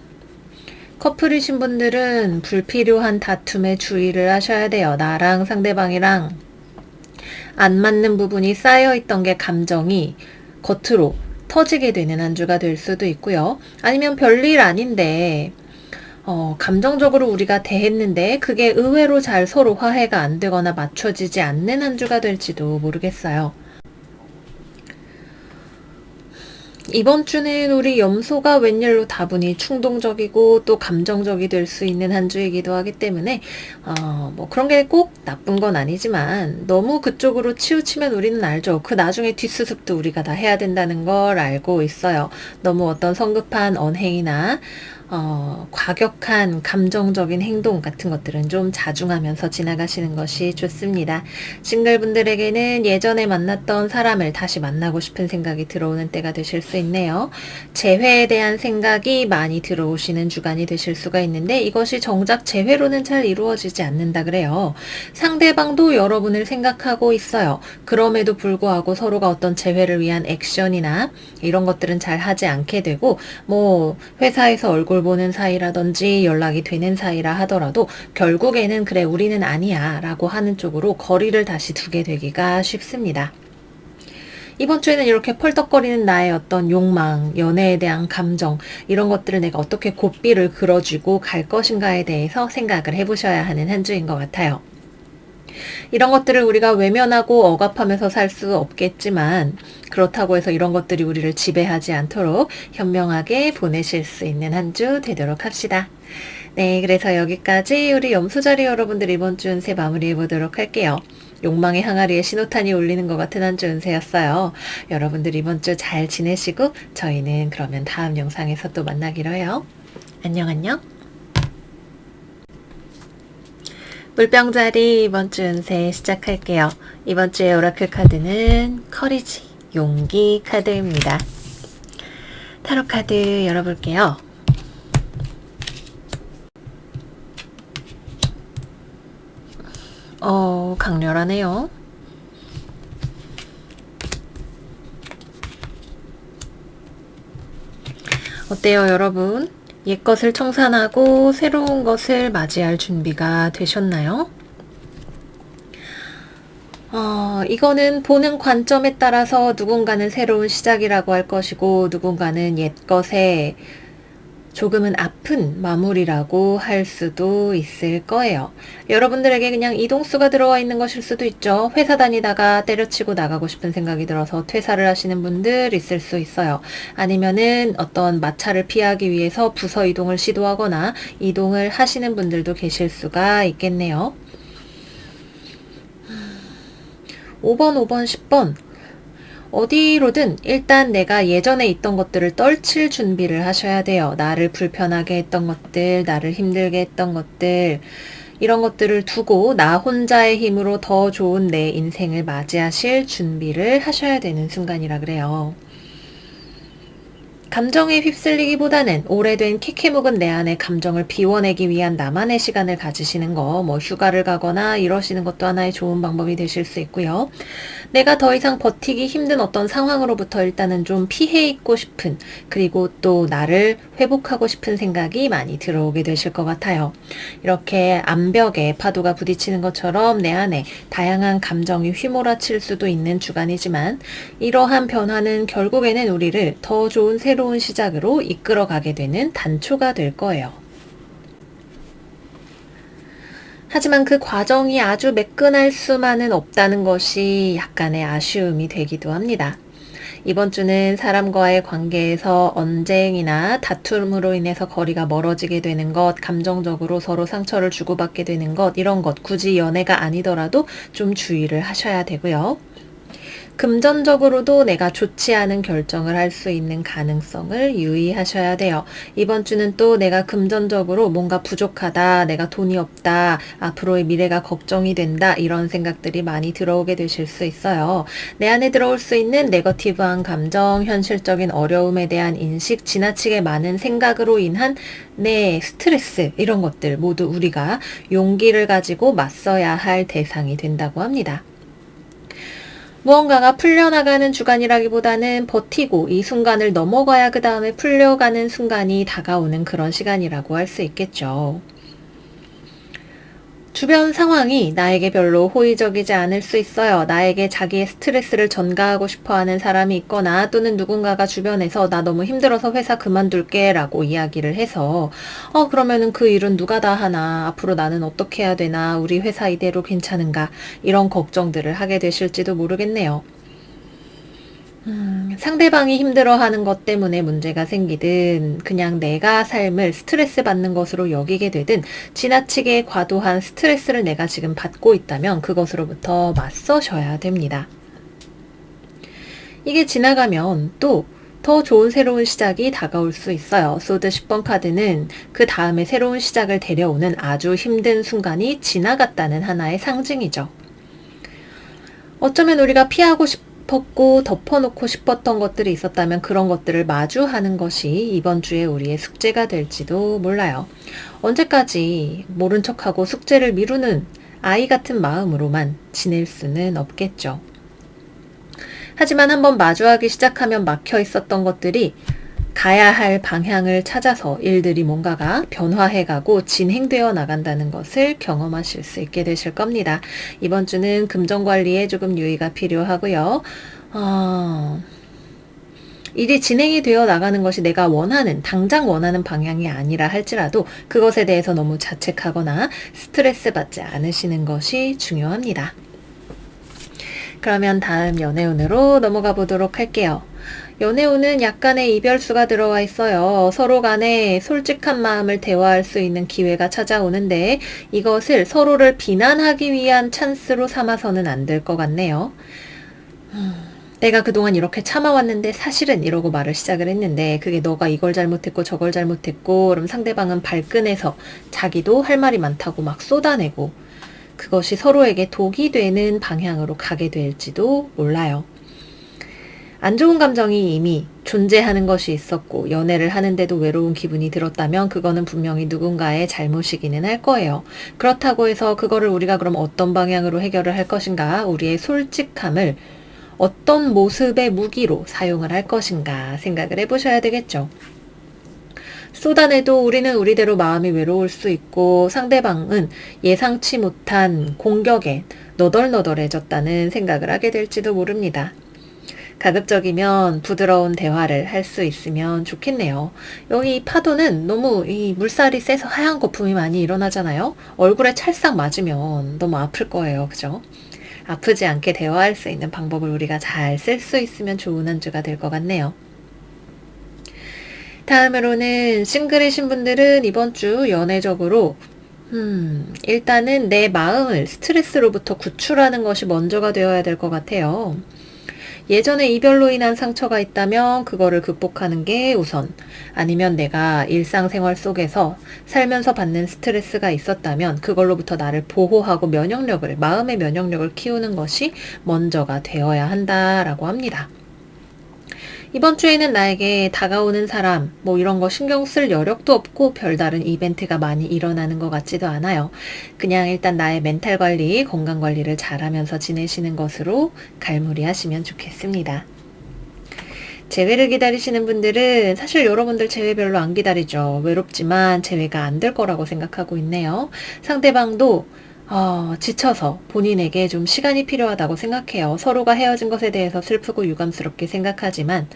커플이신 분들은 불필요한 다툼에 주의를 하셔야 돼요. 나랑 상대방이랑 안 맞는 부분이 쌓여있던 게 감정이 겉으로 터지게 되는 한 주가 될 수도 있고요. 아니면 별일 아닌데 감정적으로 우리가 대했는데 그게 의외로 잘 서로 화해가 안 되거나 맞춰지지 않는 한 주가 될지도 모르겠어요. 이번 주는 우리 염소가 웬일로 다분히 충동적이고 또 감정적이 될 수 있는 한 주이기도 하기 때문에 뭐 그런 게 꼭 나쁜 건 아니지만 너무 그쪽으로 치우치면 우리는 알죠. 그 나중에 뒷수습도 우리가 다 해야 된다는 걸 알고 있어요. 너무 어떤 성급한 언행이나 과격한 감정적인 행동 같은 것들은 좀 자중하면서 지나가시는 것이 좋습니다. 싱글분들에게는 예전에 만났던 사람을 다시 만나고 싶은 생각이 들어오는 때가 되실 수 있네요. 재회에 대한 생각이 많이 들어오시는 주간이 되실 수가 있는데 이것이 정작 재회로는 잘 이루어지지 않는다 그래요. 상대방도 여러분을 생각하고 있어요. 그럼에도 불구하고 서로가 어떤 재회를 위한 액션이나 이런 것들은 잘 하지 않게 되고 뭐 회사에서 얼굴 보는 사이라든지 연락이 되는 사이라 하더라도 결국에는 그래 우리는 아니야 라고 하는 쪽으로 거리를 다시 두게 되기가 쉽습니다. 이번 주에는 이렇게 펄떡거리는 나의 어떤 욕망, 연애에 대한 감정 이런 것들을 내가 어떻게 고삐를 그려주고 갈 것인가에 대해서 생각을 해보셔야 하는 한 주인 것 같아요. 이런 것들을 우리가 외면하고 억압하면서 살 수 없겠지만 그렇다고 해서 이런 것들이 우리를 지배하지 않도록 현명하게 보내실 수 있는 한 주 되도록 합시다. 네, 그래서 여기까지 우리 염소자리 여러분들 이번 주 운세 마무리해 보도록 할게요. 욕망의 항아리에 신호탄이 울리는 것 같은 한 주 운세였어요. 여러분들 이번 주 잘 지내시고 저희는 그러면 다음 영상에서 또 만나기로 해요. 안녕 안녕. 물병자리 이번 주 운세 시작할게요. 이번 주의 오라클 카드는 커리지, 용기 카드입니다. 타로 카드 열어볼게요. 강렬하네요. 어때요, 여러분? 옛것을 청산하고 새로운 것을 맞이할 준비가 되셨나요? 이거는 보는 관점에 따라서 누군가는 새로운 시작이라고 할 것이고 누군가는 옛것에 조금은 아픈 마무리라고 할 수도 있을 거예요. 여러분들에게 그냥 이동수가 들어와 있는 것일 수도 있죠. 회사 다니다가 때려치고 나가고 싶은 생각이 들어서 퇴사를 하시는 분들 있을 수 있어요. 아니면은 어떤 마찰을 피하기 위해서 부서 이동을 시도하거나 이동을 하시는 분들도 계실 수가 있겠네요. 5번, 5번, 10번 어디로든 일단 내가 예전에 있던 것들을 떨칠 준비를 하셔야 돼요. 나를 불편하게 했던 것들, 나를 힘들게 했던 것들, 이런 것들을 두고 나 혼자의 힘으로 더 좋은 내 인생을 맞이하실 준비를 하셔야 되는 순간이라 그래요. 감정에 휩쓸리기보다는 오래된 키키 묵은 내 안의 감정을 비워내기 위한 나만의 시간을 가지시는 거, 휴가를 가거나 이러시는 것도 하나의 좋은 방법이 되실 수 있고요. 내가 더 이상 버티기 힘든 어떤 상황으로부터 일단은 좀 피해 있고 싶은, 그리고 또 나를 회복하고 싶은 생각이 많이 들어오게 되실 것 같아요. 이렇게 암벽에 파도가 부딪히는 것처럼 내 안에 다양한 감정이 휘몰아칠 수도 있는 주간이지만, 이러한 변화는 결국에는 우리를 더 좋은 새로운 시작으로 이끌어가게 되는 단초가 될 거예요. 하지만 그 과정이 아주 매끈할 수만은 없다는 것이 약간의 아쉬움이 되기도 합니다. 이번 주는 사람과의 관계에서 언쟁이나 다툼으로 인해서 거리가 멀어지게 되는 것, 감정적으로 서로 상처를 주고받게 되는 것, 이런 것, 굳이 연애가 아니더라도 좀 주의를 하셔야 되고요. 금전적으로도 내가 좋지 않은 결정을 할 수 있는 가능성을 유의하셔야 돼요. 이번 주는 또 내가 금전적으로 뭔가 부족하다, 내가 돈이 없다, 앞으로의 미래가 걱정이 된다, 이런 생각들이 많이 들어오게 되실 수 있어요. 내 안에 들어올 수 있는 네거티브한 감정, 현실적인 어려움에 대한 인식, 지나치게 많은 생각으로 인한 내 스트레스, 이런 것들 모두 우리가 용기를 가지고 맞서야 할 대상이 된다고 합니다. 무언가가 풀려나가는 주간이라기보다는 버티고 이 순간을 넘어가야 그 다음에 풀려가는 순간이 다가오는 그런 시간이라고 할 수 있겠죠. 주변 상황이 나에게 별로 호의적이지 않을 수 있어요. 나에게 자기의 스트레스를 전가하고 싶어 하는 사람이 있거나 또는 누군가가 주변에서 나 너무 힘들어서 회사 그만둘게 라고 이야기를 해서 그러면은 그 일은 누가 다 하나, 앞으로 나는 어떻게 해야 되나, 우리 회사 이대로 괜찮은가, 이런 걱정들을 하게 되실지도 모르겠네요. 상대방이 힘들어하는 것 때문에 문제가 생기든 그냥 내가 삶을 스트레스 받는 것으로 여기게 되든 지나치게 과도한 스트레스를 내가 지금 받고 있다면 그것으로부터 맞서셔야 됩니다. 이게 지나가면 또 더 좋은 새로운 시작이 다가올 수 있어요. 소드 10번 카드는 그 다음에 새로운 시작을 데려오는 아주 힘든 순간이 지나갔다는 하나의 상징이죠. 어쩌면 우리가 피하고 싶었고 덮어놓고 싶었던 것들이 있었다면 그런 것들을 마주하는 것이 이번 주에 우리의 숙제가 될지도 몰라요. 언제까지 모른 척하고 숙제를 미루는 아이 같은 마음으로만 지낼 수는 없겠죠. 하지만 한번 마주하기 시작하면 막혀 있었던 것들이 가야 할 방향을 찾아서 일들이 뭔가가 변화해가고 진행되어 나간다는 것을 경험하실 수 있게 되실 겁니다. 이번 주는 금전 관리에 조금 유의가 필요하고요. 일이 진행이 되어 나가는 것이 내가 원하는, 당장 원하는 방향이 아니라 할지라도 그것에 대해서 너무 자책하거나 스트레스 받지 않으시는 것이 중요합니다. 그러면 다음 연애운으로 넘어가 보도록 할게요. 연애운은 약간의 이별수가 들어와 있어요. 서로 간에 솔직한 마음을 대화할 수 있는 기회가 찾아오는데 이것을 서로를 비난하기 위한 찬스로 삼아서는 안 될 것 같네요. 내가 그동안 이렇게 참아왔는데 사실은 이러고 말을 시작을 했는데 그게 너가 이걸 잘못했고 저걸 잘못했고, 그럼 상대방은 발끈해서 자기도 할 말이 많다고 막 쏟아내고 그것이 서로에게 독이 되는 방향으로 가게 될지도 몰라요. 안 좋은 감정이 이미 존재하는 것이 있었고 연애를 하는데도 외로운 기분이 들었다면 그거는 분명히 누군가의 잘못이기는 할 거예요. 그렇다고 해서 그거를 우리가 그럼 어떤 방향으로 해결을 할 것인가, 우리의 솔직함을 어떤 모습의 무기로 사용을 할 것인가 생각을 해보셔야 되겠죠. 쏟아내도 우리는 우리대로 마음이 외로울 수 있고 상대방은 예상치 못한 공격에 너덜너덜해졌다는 생각을 하게 될지도 모릅니다. 가급적이면 부드러운 대화를 할 수 있으면 좋겠네요. 여기 파도는 너무 이 물살이 세서 하얀 거품이 많이 일어나잖아요. 얼굴에 찰싹 맞으면 너무 아플 거예요. 그죠? 아프지 않게 대화할 수 있는 방법을 우리가 잘 쓸 수 있으면 좋은 한 주가 될 것 같네요. 다음으로는 싱글이신 분들은 이번 주 연애적으로 일단은 내 마음을 스트레스로부터 구출하는 것이 먼저가 되어야 될 것 같아요. 예전에 이별로 인한 상처가 있다면 그거를 극복하는 게 우선, 아니면 내가 일상생활 속에서 살면서 받는 스트레스가 있었다면 그걸로부터 나를 보호하고 마음의 면역력을 키우는 것이 먼저가 되어야 한다라고 합니다. 이번 주에는 나에게 다가오는 사람, 이런 거 신경 쓸 여력도 없고 별다른 이벤트가 많이 일어나는 것 같지도 않아요. 그냥 일단 나의 멘탈 관리, 건강 관리를 잘하면서 지내시는 것으로 갈무리하시면 좋겠습니다. 재회를 기다리시는 분들은 사실 여러분들 재회 별로 안 기다리죠. 외롭지만 재회가 안 될 거라고 생각하고 있네요. 상대방도 지쳐서 본인에게 좀 시간이 필요하다고 생각해요. 서로가 헤어진 것에 대해서 슬프고 유감스럽게 생각하지만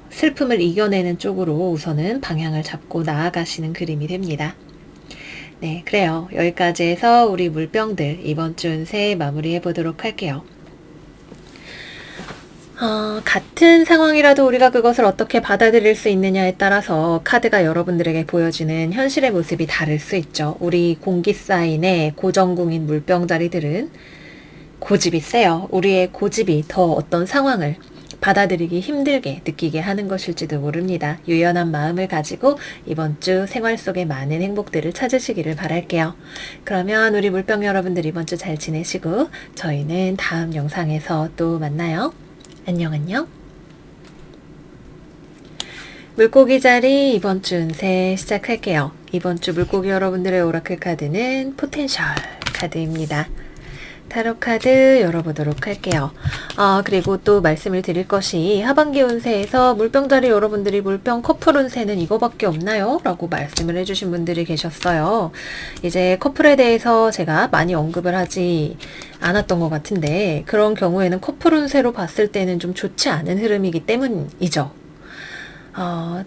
슬픔을 이겨내는 쪽으로 우선은 방향을 잡고 나아가시는 그림이 됩니다. 네, 그래요. 여기까지 해서 우리 물병들 이번 주 운세 마무리해 보도록 할게요. 같은 상황이라도 우리가 그것을 어떻게 받아들일 수 있느냐에 따라서 카드가 여러분들에게 보여지는 현실의 모습이 다를 수 있죠. 우리 공기사인의 고정궁인 물병자리들은 고집이 세요. 우리의 고집이 더 어떤 상황을 받아들이기 힘들게 느끼게 하는 것일지도 모릅니다. 유연한 마음을 가지고 이번 주 생활 속에 많은 행복들을 찾으시기를 바랄게요. 그러면 우리 물병 여러분들 이번 주 잘 지내시고 저희는 다음 영상에서 또 만나요. 안녕. 물고기 자리 이번 주 운세 시작할게요. 이번 주 물고기 여러분들의 오라클 카드는 포텐셜 카드입니다. 타로 카드 열어보도록 할게요. 그리고 또 말씀을 드릴 것이 하반기 운세에서 물병자리 여러분들이 물병 커플 운세는 이거밖에 없나요? 라고 말씀을 해주신 분들이 계셨어요. 이제 커플에 대해서 제가 많이 언급을 하지 않았던 것 같은데 그런 경우에는 커플 운세로 봤을 때는 좀 좋지 않은 흐름이기 때문이죠.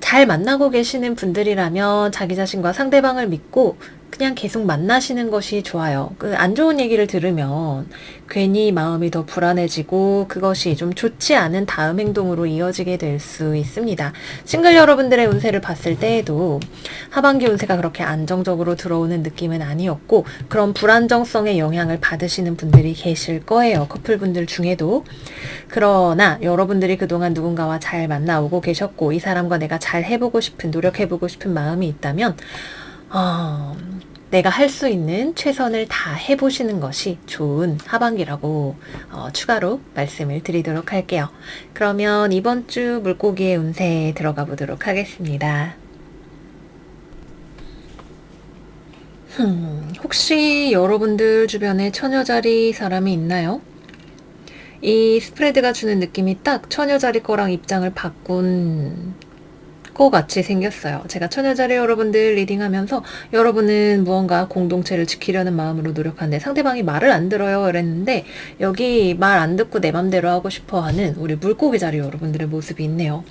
잘 만나고 계시는 분들이라면 자기 자신과 상대방을 믿고 그냥 계속 만나시는 것이 좋아요. 안 좋은 얘기를 들으면 괜히 마음이 더 불안해지고 그것이 좀 좋지 않은 다음 행동으로 이어지게 될 수 있습니다. 싱글 여러분들의 운세를 봤을 때에도 하반기 운세가 그렇게 안정적으로 들어오는 느낌은 아니었고 그런 불안정성의 영향을 받으시는 분들이 계실 거예요. 커플분들 중에도. 그러나 여러분들이 그동안 누군가와 잘 만나오고 계셨고 이 사람과 내가 잘 해보고 싶은, 노력해보고 싶은 마음이 있다면 내가 할 수 있는 최선을 다 해보시는 것이 좋은 하반기라고 추가로 말씀을 드리도록 할게요. 그러면 이번 주 물고기의 운세에 들어가 보도록 하겠습니다. 혹시 여러분들 주변에 처녀자리 사람이 있나요? 이 스프레드가 주는 느낌이 딱 처녀자리 거랑 입장을 바꾼 것 같이 생겼어요. 제가 처녀자리 여러분들 리딩하면서 여러분은 무언가 공동체를 지키려는 마음으로 노력하는데 상대방이 말을 안 들어요 이랬는데 여기 말 안 듣고 내 맘대로 하고 싶어하는 우리 물고기 자리 여러분들의 모습이 있네요.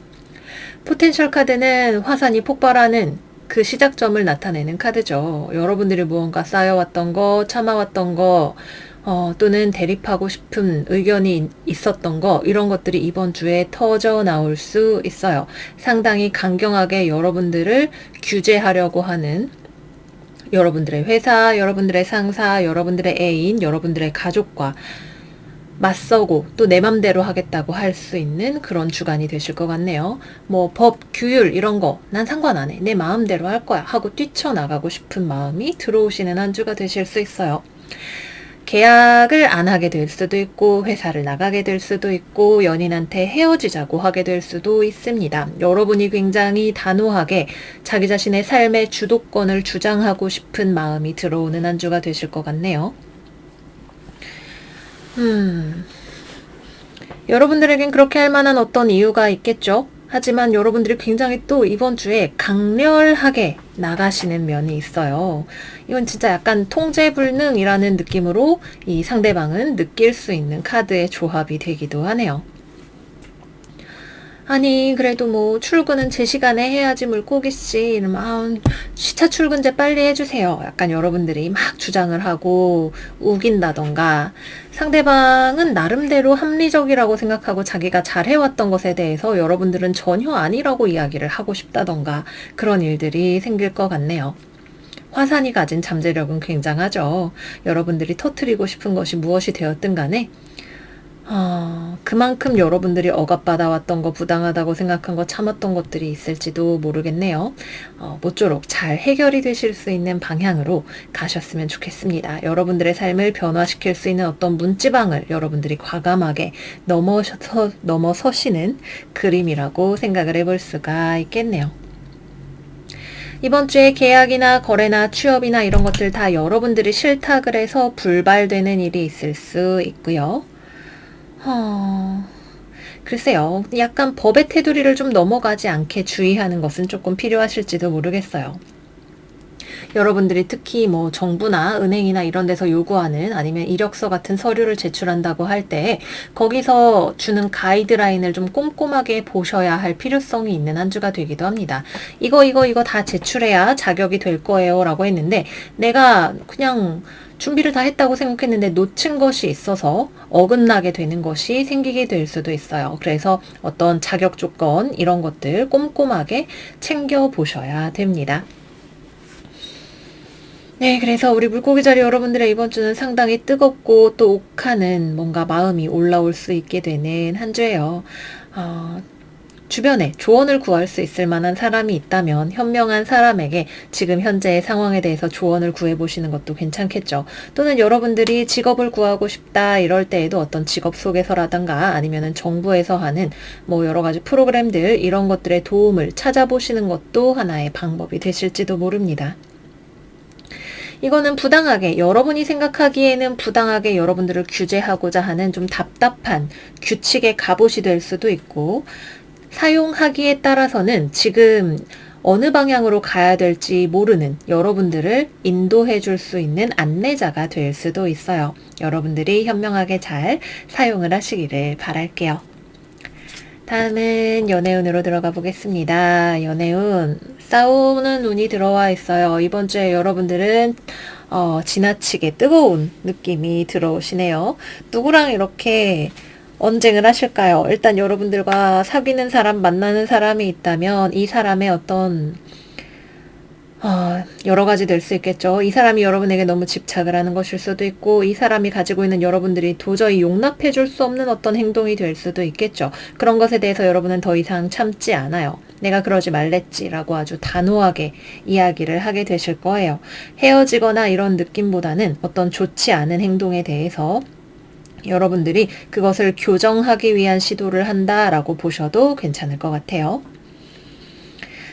포텐셜 카드는 화산이 폭발하는 그 시작점을 나타내는 카드죠. 여러분들이 무언가 쌓여왔던 거, 참아왔던 거, 또는 대립하고 싶은 의견이 있었던 거 이런 것들이 이번 주에 터져 나올 수 있어요. 상당히 강경하게 여러분들을 규제하려고 하는 여러분들의 회사, 여러분들의 상사, 여러분들의 애인, 여러분들의 가족과 맞서고 또 내 맘대로 하겠다고 할 수 있는 그런 주간이 되실 것 같네요. 법, 규율 이런 거 난 상관 안 해. 내 마음대로 할 거야 하고 뛰쳐나가고 싶은 마음이 들어오시는 한 주가 되실 수 있어요. 계약을 안 하게 될 수도 있고 회사를 나가게 될 수도 있고 연인한테 헤어지자고 하게 될 수도 있습니다. 여러분이 굉장히 단호하게 자기 자신의 삶의 주도권을 주장하고 싶은 마음이 들어오는 한 주가 되실 것 같네요. 여러분들에겐 그렇게 할 만한 어떤 이유가 있겠죠? 하지만 여러분들이 굉장히 또 이번 주에 강렬하게 나가시는 면이 있어요. 이건 진짜 약간 통제불능이라는 느낌으로 이 상대방은 느낄 수 있는 카드의 조합이 되기도 하네요. 아니 그래도 출근은 제 시간에 해야지 물고기씨 이러면 시차 출근제 빨리 해주세요. 약간 여러분들이 막 주장을 하고 우긴다던가 상대방은 나름대로 합리적이라고 생각하고 자기가 잘해왔던 것에 대해서 여러분들은 전혀 아니라고 이야기를 하고 싶다던가 그런 일들이 생길 것 같네요. 화산이 가진 잠재력은 굉장하죠. 여러분들이 터뜨리고 싶은 것이 무엇이 되었든 간에 그만큼 여러분들이 억압받아왔던 거, 부당하다고 생각한 거, 참았던 것들이 있을지도 모르겠네요. 모쪼록 잘 해결이 되실 수 있는 방향으로 가셨으면 좋겠습니다. 여러분들의 삶을 변화시킬 수 있는 어떤 문지방을 여러분들이 과감하게 넘어서시는 그림이라고 생각을 해볼 수가 있겠네요. 이번 주에 계약이나 거래나 취업이나 이런 것들 다 여러분들이 실탁을 해서 불발되는 일이 있을 수 있고요. 글쎄요. 약간 법의 테두리를 좀 넘어가지 않게 주의하는 것은 조금 필요하실지도 모르겠어요. 여러분들이 특히 뭐 정부나 은행이나 이런 데서 요구하는 아니면 이력서 같은 서류를 제출한다고 할 때 거기서 주는 가이드라인을 좀 꼼꼼하게 보셔야 할 필요성이 있는 한 주가 되기도 합니다. 이거 다 제출해야 자격이 될 거예요 라고 했는데 내가 그냥 준비를 다 했다고 생각했는데 놓친 것이 있어서 어긋나게 되는 것이 생기게 될 수도 있어요. 그래서 어떤 자격 조건 이런 것들 꼼꼼하게 챙겨보셔야 됩니다. 네, 그래서 우리 물고기자리 여러분들의 이번 주는 상당히 뜨겁고 또 욱하는 뭔가 마음이 올라올 수 있게 되는 한 주예요. 주변에 조언을 구할 수 있을 만한 사람이 있다면 현명한 사람에게 지금 현재의 상황에 대해서 조언을 구해보시는 것도 괜찮겠죠. 또는 여러분들이 직업을 구하고 싶다 이럴 때에도 어떤 직업 소개서라든가 아니면은 정부에서 하는 뭐 여러 가지 프로그램들 이런 것들의 도움을 찾아보시는 것도 하나의 방법이 되실지도 모릅니다. 이거는 부당하게 여러분이 생각하기에는 부당하게 여러분들을 규제하고자 하는 좀 답답한 규칙의 갑옷이 될 수도 있고 사용하기에 따라서는 지금 어느 방향으로 가야 될지 모르는 여러분들을 인도해 줄 수 있는 안내자가 될 수도 있어요. 여러분들이 현명하게 잘 사용을 하시기를 바랄게요. 다음은 연애운으로 들어가 보겠습니다. 연애운, 싸우는 운이 들어와 있어요. 이번 주에 여러분들은 지나치게 뜨거운 느낌이 들어오시네요. 누구랑 이렇게 언쟁을 하실까요? 일단 여러분들과 사귀는 사람, 만나는 사람이 있다면 이 사람의 어떤 여러 가지 될 수 있겠죠. 이 사람이 여러분에게 너무 집착을 하는 것일 수도 있고 이 사람이 가지고 있는 여러분들이 도저히 용납해 줄 수 없는 어떤 행동이 될 수도 있겠죠. 그런 것에 대해서 여러분은 더 이상 참지 않아요. 내가 그러지 말랬지 라고 아주 단호하게 이야기를 하게 되실 거예요. 헤어지거나 이런 느낌보다는 어떤 좋지 않은 행동에 대해서 여러분들이 그것을 교정하기 위한 시도를 한다라고 보셔도 괜찮을 것 같아요.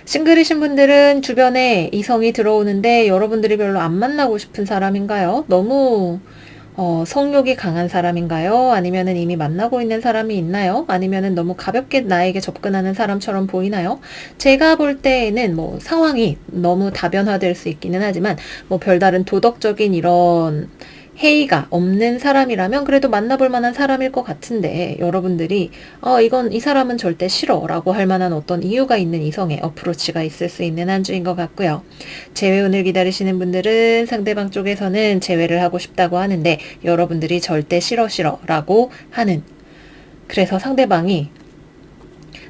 싱글이신 분들은 주변에 이성이 들어오는데 여러분들이 별로 안 만나고 싶은 사람인가요? 너무 성욕이 강한 사람인가요? 아니면은 이미 만나고 있는 사람이 있나요? 아니면은 너무 가볍게 나에게 접근하는 사람처럼 보이나요? 제가 볼 때에는 뭐 상황이 너무 다변화될 수 있기는 하지만 뭐 별다른 도덕적인 이런 해이가 없는 사람이라면 그래도 만나볼 만한 사람일 것 같은데 여러분들이 이 사람은 절대 싫어 라고 할 만한 어떤 이유가 있는 이성의 어프로치가 있을 수 있는 한 주인 것 같고요. 재회운을 기다리시는 분들은 상대방 쪽에서는 재회를 하고 싶다고 하는데 여러분들이 절대 싫어 라고 하는, 그래서 상대방이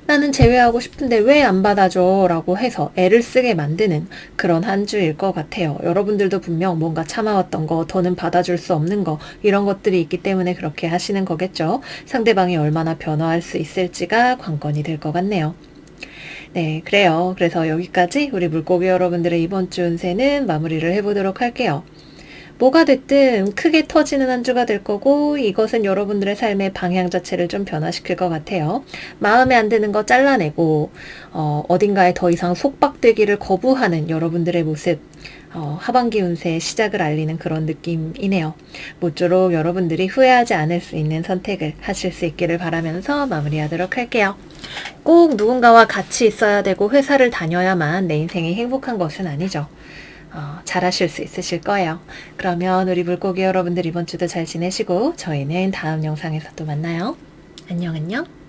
나는 제외하고 싶은데 왜 안 받아줘 라고 해서 애를 쓰게 만드는 그런 한 주일 것 같아요. 여러분들도 분명 뭔가 참아왔던 거, 더는 받아줄 수 없는 거 이런 것들이 있기 때문에 그렇게 하시는 거겠죠. 상대방이 얼마나 변화할 수 있을지가 관건이 될 것 같네요. 네, 그래요. 그래서 여기까지 우리 물고기 여러분들의 이번 주 운세는 마무리를 해보도록 할게요. 뭐가 됐든 크게 터지는 한 주가 될 거고 이것은 여러분들의 삶의 방향 자체를 좀 변화시킬 것 같아요. 마음에 안 드는 거 잘라내고 어딘가에 더 이상 속박되기를 거부하는 여러분들의 모습, 하반기 운세의 시작을 알리는 그런 느낌이네요. 모쪼록 여러분들이 후회하지 않을 수 있는 선택을 하실 수 있기를 바라면서 마무리하도록 할게요. 꼭 누군가와 같이 있어야 되고 회사를 다녀야만 내 인생이 행복한 것은 아니죠. 잘하실 수 있으실 거예요. 그러면 우리 물고기 여러분들 이번 주도 잘 지내시고 저희는 다음 영상에서 또 만나요. 안녕.